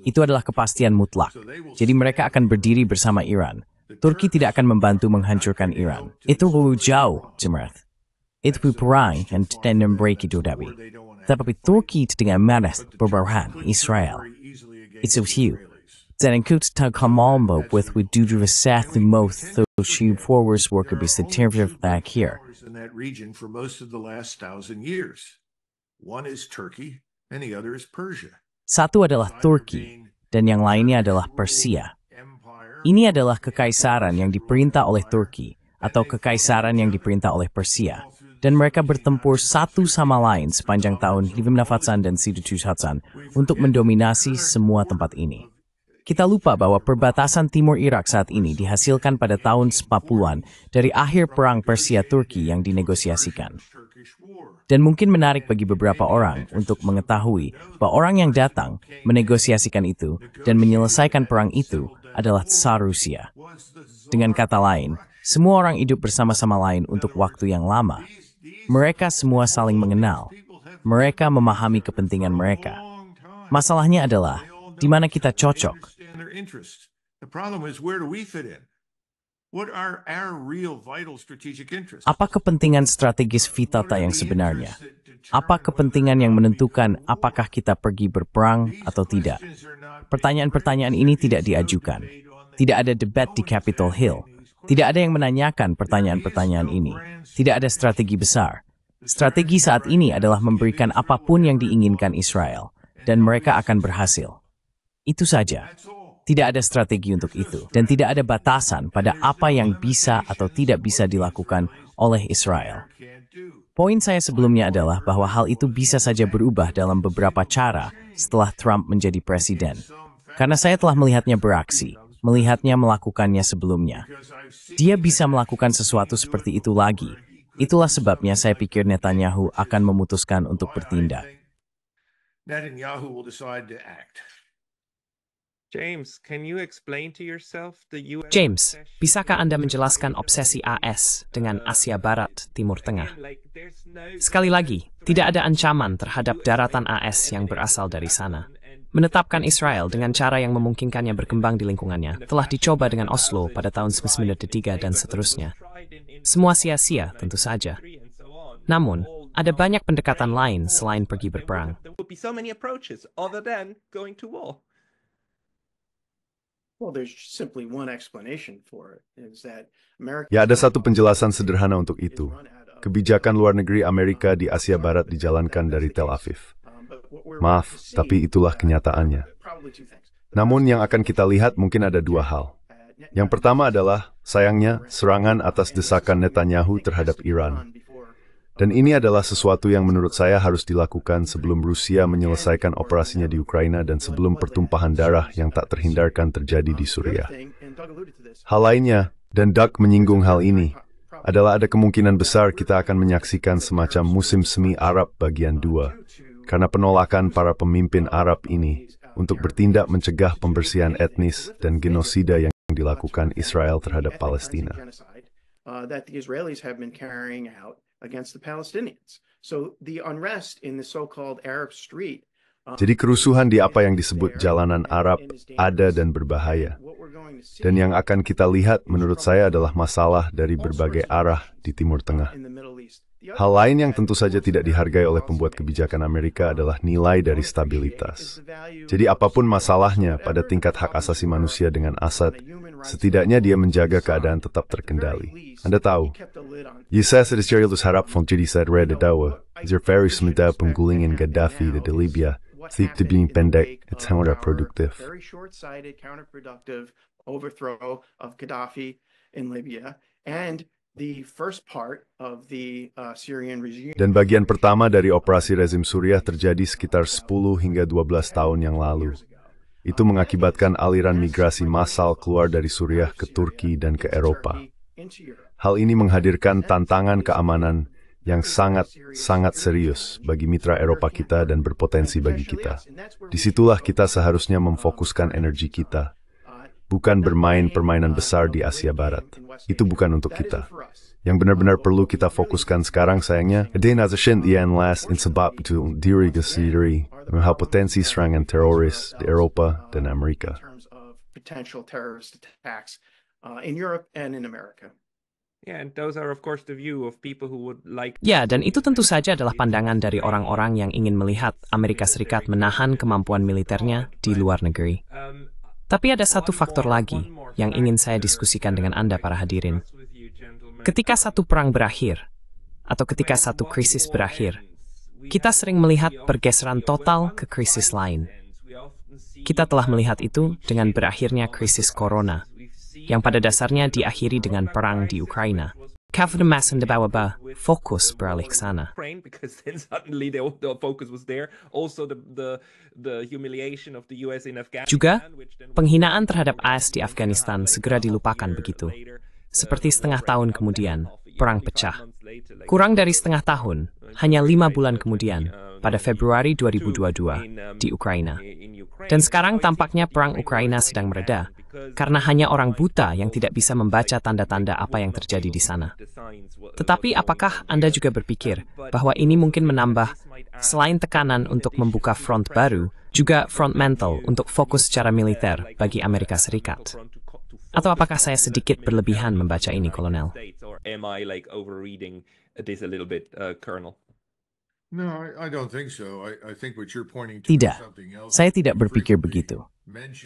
Itu adalah kepastian mutlak. Jadi mereka akan berdiri bersama Iran. Turki tidak akan membantu menghancurkan Iran. Itu terlalu jauh, Jemaat. Itu perang yang tidak memberi Dabi. Tetapi Turki dengan marah berbahan Israel. Itu hiu. Dan ikut takamamba with duduk seth most she forwards work bisa terjadi back here. in that region for most of the last 1,000 years. One is Turkey and the other is Persia. Satu adalah Turki dan yang lainnya adalah Persia. Ini adalah kekaisaran yang diperintah oleh Turki atau kekaisaran yang diperintah oleh Persia. Dan mereka bertempur satu sama lain sepanjang tahun 500 dan 700 untuk mendominasi semua tempat ini. Kita lupa bahwa perbatasan timur Irak saat ini dihasilkan pada tahun 40-an dari akhir perang Persia-Turki yang dinegosiasikan. Dan mungkin menarik bagi beberapa orang untuk mengetahui bahwa orang yang datang menegosiasikan itu dan menyelesaikan perang itu adalah Tsar Rusia. Dengan kata lain, semua orang hidup bersama-sama lain untuk waktu yang lama. Mereka semua saling mengenal. Mereka memahami kepentingan mereka. Masalahnya adalah, di mana kita cocok. The problem is, where do we fit in? What are our real vital strategic interests? Apa kepentingan strategis Vitata yang sebenarnya? Apa kepentingan yang menentukan apakah kita pergi berperang atau tidak? Pertanyaan-pertanyaan ini tidak diajukan. Tidak ada debat di Capitol Hill. Tidak ada yang menanyakan pertanyaan-pertanyaan ini. Tidak ada strategi besar. Strategi saat ini adalah memberikan apapun yang diinginkan Israel, dan mereka akan berhasil. Itu saja. Tidak ada strategi untuk itu, dan tidak ada batasan pada apa yang bisa atau tidak bisa dilakukan oleh Israel. Poin saya sebelumnya adalah bahwa hal itu bisa saja berubah dalam beberapa cara setelah Trump menjadi presiden. Karena saya telah melihatnya beraksi, melihatnya melakukannya sebelumnya. Dia bisa melakukan sesuatu seperti itu lagi. Itulah sebabnya saya pikir Netanyahu akan memutuskan untuk bertindak. Netanyahu will decide to act. James, can you explain to yourself the US James, bisakah Anda menjelaskan obsesi AS dengan Asia Barat, Timur Tengah? Sekali lagi, tidak ada ancaman terhadap daratan AS yang berasal dari sana. Menetapkan Israel dengan cara yang memungkinkannya berkembang di lingkungannya telah dicoba dengan Oslo pada tahun 1993 dan seterusnya. Semua sia-sia, tentu saja. Namun, ada banyak pendekatan lain selain pergi berperang. There would be so many approaches other than going to war. Well, there's simply one explanation for it, is that America... Ya, ada satu penjelasan sederhana untuk itu. Kebijakan luar negeri Amerika di Asia Barat dijalankan dari Tel Aviv. Maaf, tapi itulah kenyataannya. Namun yang akan kita lihat mungkin ada dua hal. Yang pertama adalah, sayangnya, serangan atas desakan Netanyahu terhadap Iran. Dan ini adalah sesuatu yang menurut saya harus dilakukan sebelum Rusia menyelesaikan operasinya di Ukraina dan sebelum pertumpahan darah yang tak terhindarkan terjadi di Suriah. Hal lainnya, dan Doug menyinggung hal ini, adalah ada kemungkinan besar kita akan menyaksikan semacam musim semi Arab bagian 2, karena penolakan para pemimpin Arab ini untuk bertindak mencegah pembersihan etnis dan genosida yang dilakukan Israel terhadap Palestina. That the Israelis have been carrying out against the Palestinians. So the unrest in the so-called Arab Street. Jadi kerusuhan di apa yang disebut jalanan Arab ada dan berbahaya. Dan yang akan kita lihat menurut saya adalah masalah dari berbagai arah di Timur Tengah. in the Middle East. The other Hal lain yang that tentu saja tidak dihargai oleh pembuat kebijakan Amerika adalah nilai dari stabilitas. Jadi apapun masalahnya pada tingkat hak asasi manusia dengan Assad, setidaknya dia menjaga keadaan tetap terkendali. Anda tahu, Yesaya sedesjarius harap jadi sadre dawa, zerferi sementara penggulingin Gaddafi di Libya, sip dibing pendek, it's counterproductive. very short-sighted, counterproductive overthrow of Gaddafi in Libya, and the first part of the Syrian regime. Dan bagian pertama dari operasi rezim Suriah terjadi sekitar 10 hingga 12 tahun yang lalu. Itu mengakibatkan aliran migrasi massal keluar dari Suriah ke Turki dan ke Eropa. Hal ini menghadirkan tantangan keamanan yang sangat serius bagi mitra Eropa kita dan berpotensi bagi kita. Disitulah kita seharusnya memfokuskan energi kita, bukan bermain permainan besar di Asia Barat. Itu bukan untuk kita. Yang benar-benar perlu kita fokuskan sekarang sayangnya, sebab itu diri ke sendiri, menghal potensi serangan teroris di Eropa dan Amerika. In terms of potential terrorist attacks in Europe and in America. Yeah, and those are of course the view of people who would like. Ya, dan itu tentu saja adalah pandangan dari orang-orang yang ingin melihat Amerika Serikat menahan kemampuan militernya di luar negeri. Tapi ada satu faktor lagi yang ingin saya diskusikan dengan Anda para hadirin. Ketika satu perang berakhir, atau ketika satu krisis berakhir, kita sering melihat pergeseran total ke krisis lain. Kita telah melihat itu dengan berakhirnya krisis corona, yang pada dasarnya diakhiri dengan perang di Ukraina. Kavda Masan de Bawaba fokus beralih ke sana. Because then suddenly the focus was there. Also the humiliation of the US in Afghanistan. Juga, penghinaan terhadap AS di Afghanistan segera dilupakan begitu. Seperti setengah tahun kemudian, perang pecah. Kurang dari setengah tahun, hanya 5 bulan kemudian, pada Februari 2022, di Ukraina. Dan sekarang tampaknya perang Ukraina sedang mereda, karena hanya orang buta yang tidak bisa membaca tanda-tanda apa yang terjadi di sana. Tetapi apakah Anda juga berpikir bahwa ini mungkin menambah, selain tekanan untuk membuka front baru, juga front mental untuk fokus secara militer bagi Amerika Serikat? Atau apakah saya sedikit berlebihan membaca ini, Kolonel? Tidak, saya tidak berpikir begitu.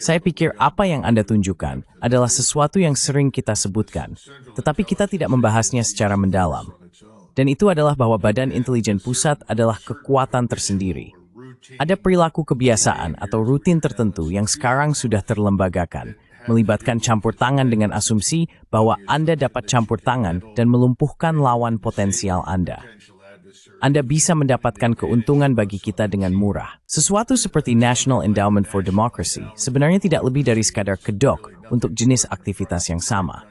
Saya pikir apa yang Anda tunjukkan adalah sesuatu yang sering kita sebutkan, tetapi kita tidak membahasnya secara mendalam. Dan itu adalah bahwa Badan Intelijen Pusat adalah kekuatan tersendiri. Ada perilaku kebiasaan atau rutin tertentu yang sekarang sudah terlembagakan, melibatkan campur tangan dengan asumsi bahwa Anda dapat campur tangan dan melumpuhkan lawan potensial Anda. Anda bisa mendapatkan keuntungan bagi kita dengan murah. Sesuatu seperti National Endowment for Democracy sebenarnya tidak lebih dari sekadar kedok untuk jenis aktivitas yang sama.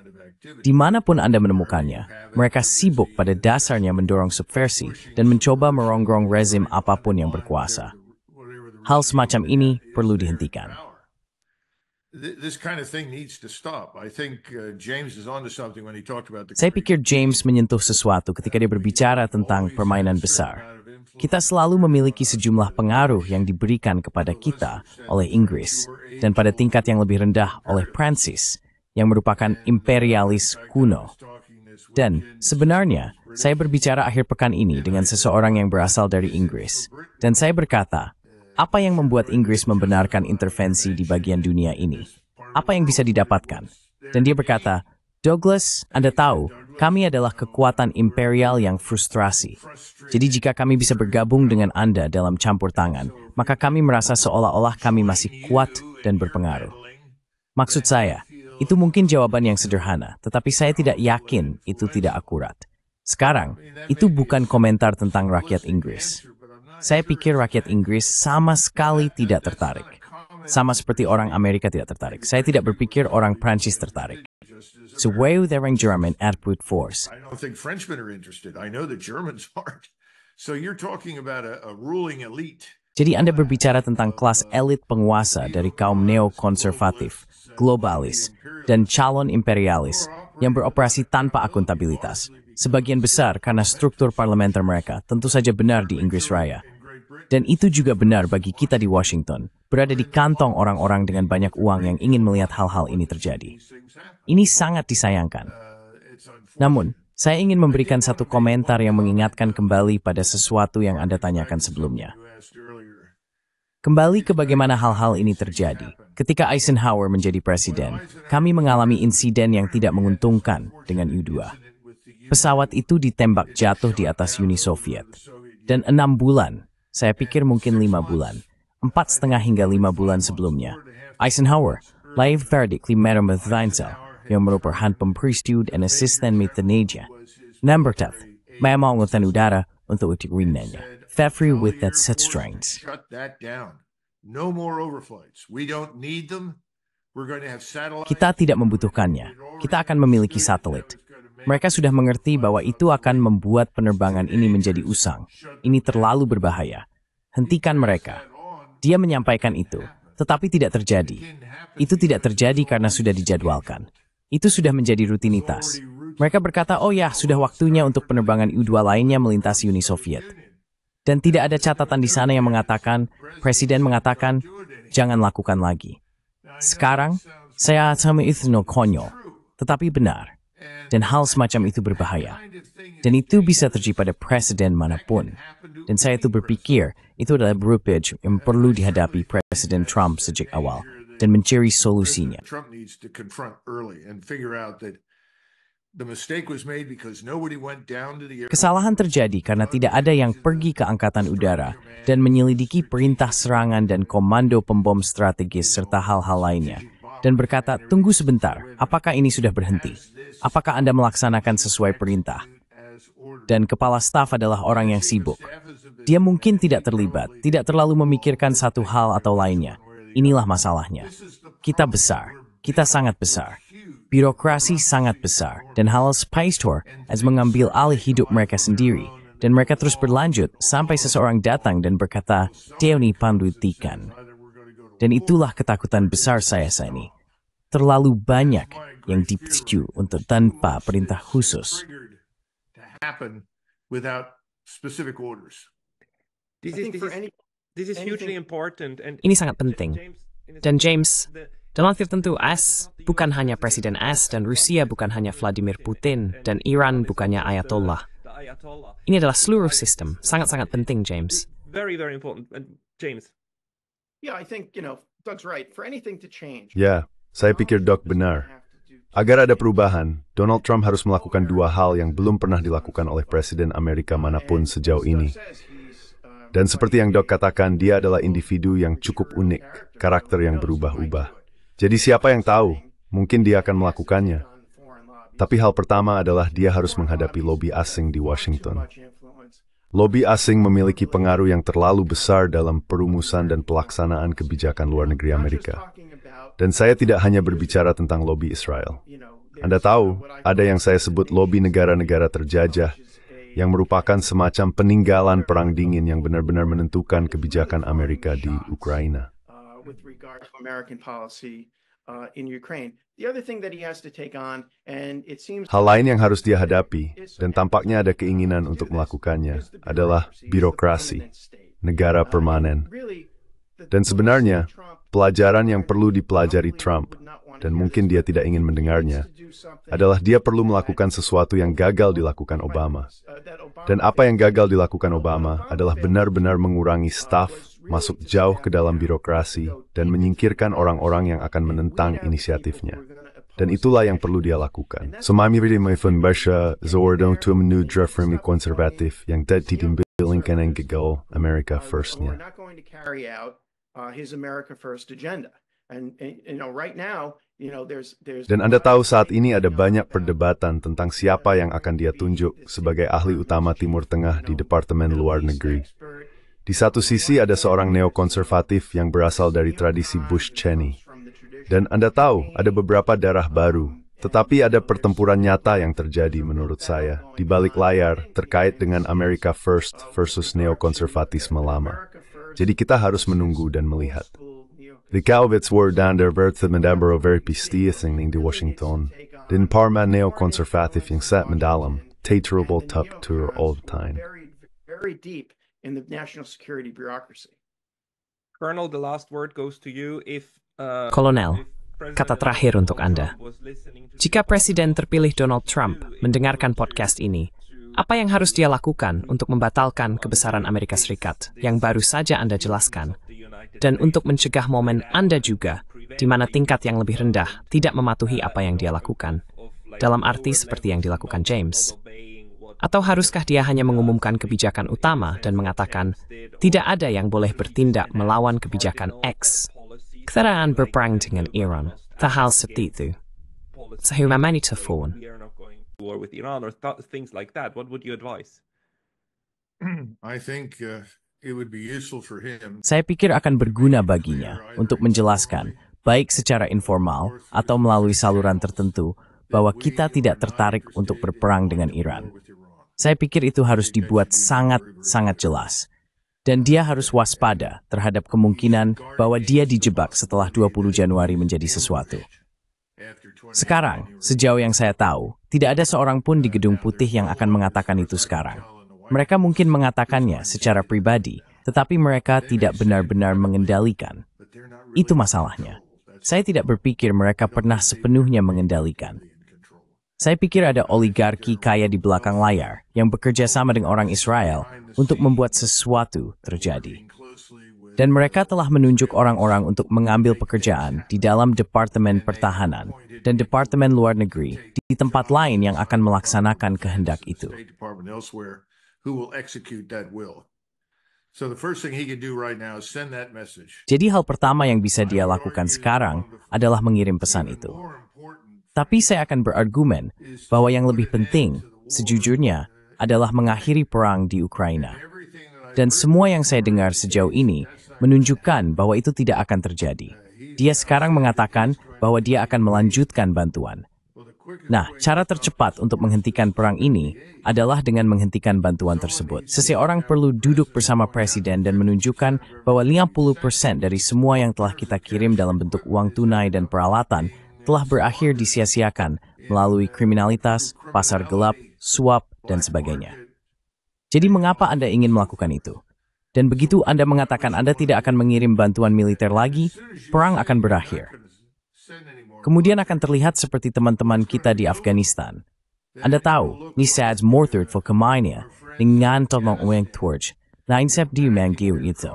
Dimanapun Anda menemukannya, mereka sibuk pada dasarnya mendorong subversi dan mencoba merongrong rezim apapun yang berkuasa. Hal semacam ini perlu dihentikan. Saya pikir James menyentuh sesuatu ketika dia berbicara tentang permainan besar. Kita selalu memiliki sejumlah pengaruh yang diberikan kepada kita oleh Inggris, dan pada tingkat yang lebih rendah oleh Prancis, yang merupakan imperialis kuno. Dan sebenarnya, saya berbicara akhir pekan ini dengan seseorang yang berasal dari Inggris, dan saya berkata, apa yang membuat Inggris membenarkan intervensi di bagian dunia ini? Apa yang bisa didapatkan? Dan dia berkata, Douglas, Anda tahu, kami adalah kekuatan imperial yang frustrasi. Jadi jika kami bisa bergabung dengan Anda dalam campur tangan, maka kami merasa seolah-olah kami masih kuat dan berpengaruh. Maksud saya, itu mungkin jawaban yang sederhana, tetapi saya tidak yakin itu tidak akurat. Sekarang, itu bukan komentar tentang rakyat Inggris. Saya pikir rakyat Inggris sama sekali tidak tertarik. Sama seperti orang Amerika tidak tertarik. Saya tidak berpikir orang Prancis tertarik. Sewayu dereng Jerman at brute force. I don't think Frenchmen are interested. I know the Germans aren't. So you're talking about a ruling elite. Jadi Anda berbicara tentang kelas elit penguasa dari kaum neokonservatif, globalis, dan calon imperialis yang beroperasi tanpa akuntabilitas. Sebagian besar karena struktur parlementer mereka tentu saja benar di Inggris Raya. Dan itu juga benar bagi kita di Washington, berada di kantong orang-orang dengan banyak uang yang ingin melihat hal-hal ini terjadi. Ini sangat disayangkan. Namun, Saya ingin memberikan satu komentar yang mengingatkan kembali pada sesuatu yang Anda tanyakan sebelumnya. Kembali ke bagaimana hal-hal ini terjadi. Ketika Eisenhower menjadi presiden, kami mengalami insiden yang tidak menguntungkan dengan U-2. Pesawat itu ditembak jatuh di atas Uni Soviet. Dan 6 bulan, saya pikir mungkin 5 bulan, 4,5 hingga 5 bulan sebelumnya, Eisenhower live-verdictly meremethainsa yang merupakan pemeriksaan dan asisten methaneja. Nambertath, memang udara untuk utikrinanya. Fefri with that set strengths. Shut that down. No more overflights. We don't need them. We're going to have satellites. Kita tidak membutuhkannya. Kita akan memiliki satelit. Mereka sudah mengerti bahwa itu akan membuat penerbangan ini menjadi usang. Ini terlalu berbahaya. Hentikan mereka. Dia menyampaikan itu, tetapi tidak terjadi. Itu tidak terjadi karena sudah dijadwalkan. Itu sudah menjadi rutinitas. Mereka berkata, oh ya, sudah waktunya untuk penerbangan U-2 lainnya melintasi Uni Soviet. Dan tidak ada catatan di sana yang mengatakan, Presiden mengatakan, jangan lakukan lagi. Sekarang, saya sama itu konyol, tetapi benar. Dan hal semacam itu berbahaya. Dan itu bisa terjadi pada presiden manapun. Dan saya itu berpikir, itu adalah berupage yang perlu dihadapi Presiden Trump sejak awal. Dan mencari solusinya. Trump needs to confront early and figure out that the mistake was made because nobody went down to the air. Kesalahan terjadi karena tidak ada yang pergi ke Angkatan Udara dan menyelidiki perintah serangan dan komando pembom strategis serta hal-hal lainnya. Dan berkata, tunggu sebentar, apakah ini sudah berhenti? Apakah Anda melaksanakan sesuai perintah? Dan kepala staf adalah orang yang sibuk. Dia mungkin tidak terlibat, tidak terlalu memikirkan satu hal atau lainnya. Inilah masalahnya. Kita besar, kita sangat besar. Birokrasi sangat besar, dan hal Spice Tour as mengambil alih hidup mereka sendiri, dan mereka terus berlanjut sampai seseorang datang dan berkata, Teoni Pandutikan. Dan itulah ketakutan besar saya saat ini. Terlalu banyak yang dipicu untuk tanpa perintah khusus. This is hugely important. And Ini sangat penting. Dan James, dalam tertentu S bukan hanya Presiden S dan Rusia bukan hanya Vladimir Putin dan Iran bukannya Ayatollah. Ini adalah seluruh sistem. Sangat-sangat penting, James. Very, very important. James. Yeah, I think, Doug's right. For anything to change. Ya, saya pikir Doug benar. Agar ada perubahan, Donald Trump harus melakukan dua hal yang belum pernah dilakukan oleh Presiden Amerika manapun sejauh ini. Dan seperti yang Doug katakan, dia adalah individu yang cukup unik, karakter yang berubah-ubah. Jadi siapa yang tahu, mungkin dia akan melakukannya. Tapi hal pertama adalah dia harus menghadapi lobi asing di Washington. Lobi asing memiliki pengaruh yang terlalu besar dalam perumusan dan pelaksanaan kebijakan luar negeri Amerika. Dan saya tidak hanya berbicara tentang lobi Israel. Anda tahu, ada yang saya sebut lobi negara-negara terjajah, yang merupakan semacam peninggalan Perang Dingin yang benar-benar menentukan kebijakan Amerika di Ukraina. Hal lain yang harus dia hadapi, dan tampaknya ada keinginan untuk melakukannya, adalah birokrasi, negara permanen. Dan sebenarnya, pelajaran yang perlu dipelajari Trump, dan mungkin dia tidak ingin mendengarnya, adalah dia perlu melakukan sesuatu yang gagal dilakukan Obama. Dan apa yang gagal dilakukan Obama adalah benar-benar mengurangi staf, masuk jauh ke dalam birokrasi, dan menyingkirkan orang-orang yang akan menentang inisiatifnya. Dan itulah yang perlu dia lakukan. Semamiri maifun basha zordong tu menu drafremi konservatif yang ditimbilingkan yang gagal America First-nya. His America First agenda. And right now, Dan Anda tahu saat ini ada banyak perdebatan tentang siapa yang akan dia tunjuk sebagai ahli utama Timur Tengah di Departemen Luar Negeri. Di satu sisi ada seorang neokonservatif yang berasal dari tradisi Bush-Cheney. Dan Anda tahu ada beberapa darah baru, tetapi ada pertempuran nyata yang terjadi menurut saya di balik layar terkait dengan America First versus neokonservatisme lama. Jadi kita harus menunggu dan melihat. The Calvits were down der Verthamendambro very pistiething di Washington. Den parma neoconservative yang set mendalam, taterable tup tour all the time. Very deep in the national security bureaucracy. Colonel, the last word goes to you. Kolonel, kata terakhir untuk Anda. Jika Presiden terpilih Donald Trump mendengarkan podcast ini, apa yang harus dia lakukan untuk membatalkan kebesaran Amerika Serikat yang baru saja Anda jelaskan, dan untuk mencegah momen Anda juga, di mana tingkat yang lebih rendah tidak mematuhi apa yang dia lakukan, dalam arti seperti yang dilakukan James? Atau haruskah dia hanya mengumumkan kebijakan utama dan mengatakan, tidak ada yang boleh bertindak melawan kebijakan X? Keteraan berperang dengan Iran, tak hal seperti itu. Sehingga manita phone. War with Iran or things like that. What would you advise? I think it would be useful for him. Saya pikir akan berguna baginya untuk menjelaskan, baik secara informal atau melalui saluran tertentu, bahwa kita tidak tertarik untuk berperang dengan Iran. Saya pikir itu harus dibuat sangat-sangat jelas. Dan dia harus waspada terhadap kemungkinan bahwa dia dijebak setelah 20 Januari menjadi sesuatu. Sekarang, sejauh yang saya tahu, tidak ada seorang pun di Gedung Putih yang akan mengatakan itu sekarang. Mereka mungkin mengatakannya secara pribadi, tetapi mereka tidak benar-benar mengendalikan. Itu masalahnya. Saya tidak berpikir mereka pernah sepenuhnya mengendalikan. Saya pikir ada oligarki kaya di belakang layar yang bekerja sama dengan orang Israel untuk membuat sesuatu terjadi. Dan mereka telah menunjuk orang-orang untuk mengambil pekerjaan di dalam Departemen Pertahanan dan Departemen Luar Negeri di tempat lain yang akan melaksanakan kehendak itu. Jadi hal pertama yang bisa dia lakukan sekarang adalah mengirim pesan itu. Tapi saya akan berargumen bahwa yang lebih penting, sejujurnya, adalah mengakhiri perang di Ukraina. Dan semua yang saya dengar sejauh ini menunjukkan bahwa itu tidak akan terjadi. Dia sekarang mengatakan bahwa dia akan melanjutkan bantuan. Nah, cara tercepat untuk menghentikan perang ini adalah dengan menghentikan bantuan tersebut. Seseorang perlu duduk bersama presiden dan menunjukkan bahwa 50% dari semua yang telah kita kirim dalam bentuk uang tunai dan peralatan telah berakhir disia-siakan melalui kriminalitas, pasar gelap, suap, dan sebagainya. Jadi mengapa Anda ingin melakukan itu? Dan begitu Anda mengatakan Anda tidak akan mengirim bantuan militer lagi, perang akan berakhir. Kemudian akan terlihat seperti teman-teman kita di Afghanistan. Anda tahu, ni SADS mortar for kemainya dengan tolong uang torch, na insep di manggiu itu.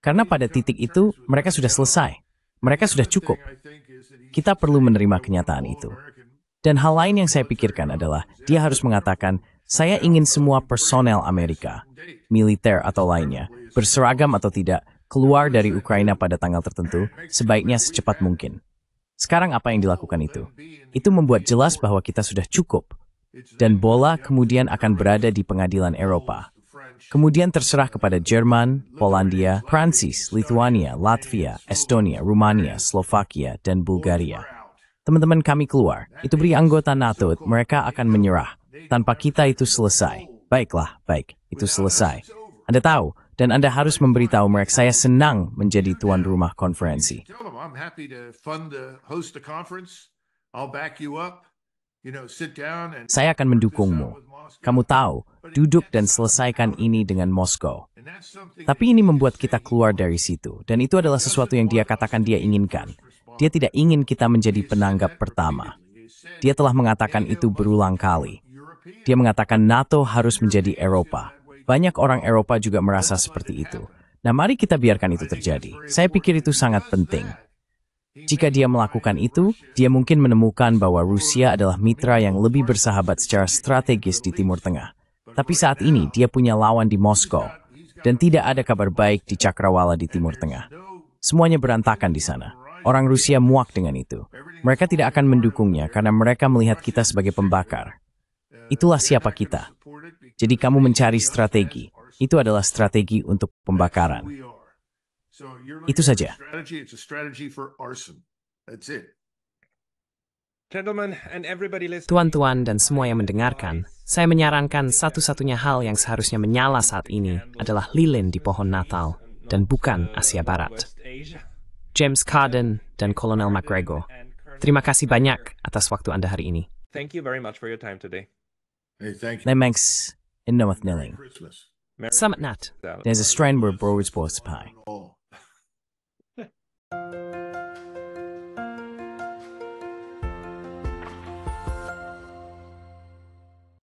Karena pada titik itu, mereka sudah selesai. Mereka sudah cukup. Kita perlu menerima kenyataan itu. Dan hal lain yang saya pikirkan adalah, dia harus mengatakan, saya ingin semua personel Amerika, militer atau lainnya, berseragam atau tidak, keluar dari Ukraina pada tanggal tertentu, sebaiknya secepat mungkin. Sekarang apa yang dilakukan itu? Itu membuat jelas bahwa kita sudah cukup. Dan bola kemudian akan berada di pengadilan Eropa. Kemudian terserah kepada Jerman, Polandia, Prancis, Lithuania, Latvia, Estonia, Rumania, Slovakia, dan Bulgaria. Teman-teman kami keluar, itu beri anggota NATO, mereka akan menyerah. Tanpa kita itu selesai. Baiklah, baik, itu selesai. Anda tahu, dan Anda harus memberitahu mereka saya senang menjadi tuan rumah konferensi. Saya akan mendukungmu. Kamu tahu, duduk dan selesaikan ini dengan Moskow. Tapi ini membuat kita keluar dari situ, dan itu adalah sesuatu yang dia katakan dia inginkan. Dia tidak ingin kita menjadi penanggap pertama. Dia telah mengatakan itu berulang kali. Dia mengatakan NATO harus menjadi Eropa. Banyak orang Eropa juga merasa seperti itu. Nah, mari kita biarkan itu terjadi. Saya pikir itu sangat penting. Jika dia melakukan itu, dia mungkin menemukan bahwa Rusia adalah mitra yang lebih bersahabat secara strategis di Timur Tengah. Tapi saat ini, dia punya lawan di Moskow. Dan tidak ada kabar baik di Cakrawala di Timur Tengah. Semuanya berantakan di sana. Orang Rusia muak dengan itu. Mereka tidak akan mendukungnya karena mereka melihat kita sebagai pembakar. Itulah siapa kita. Jadi kamu mencari strategi. Itu adalah strategi untuk pembakaran. Itu saja. Tuan-tuan dan semua yang mendengarkan, saya menyarankan satu-satunya hal yang seharusnya menyala saat ini adalah lilin di pohon Natal, dan bukan Asia Barat. James Carden dan Kolonel McGregor, terima kasih banyak atas waktu Anda hari ini. Thank you very much for your time today. Hey, thank you. Thanks. Innovath Nilling. Christmas. Selamat Nat. There's a strain where birds supposed to pie.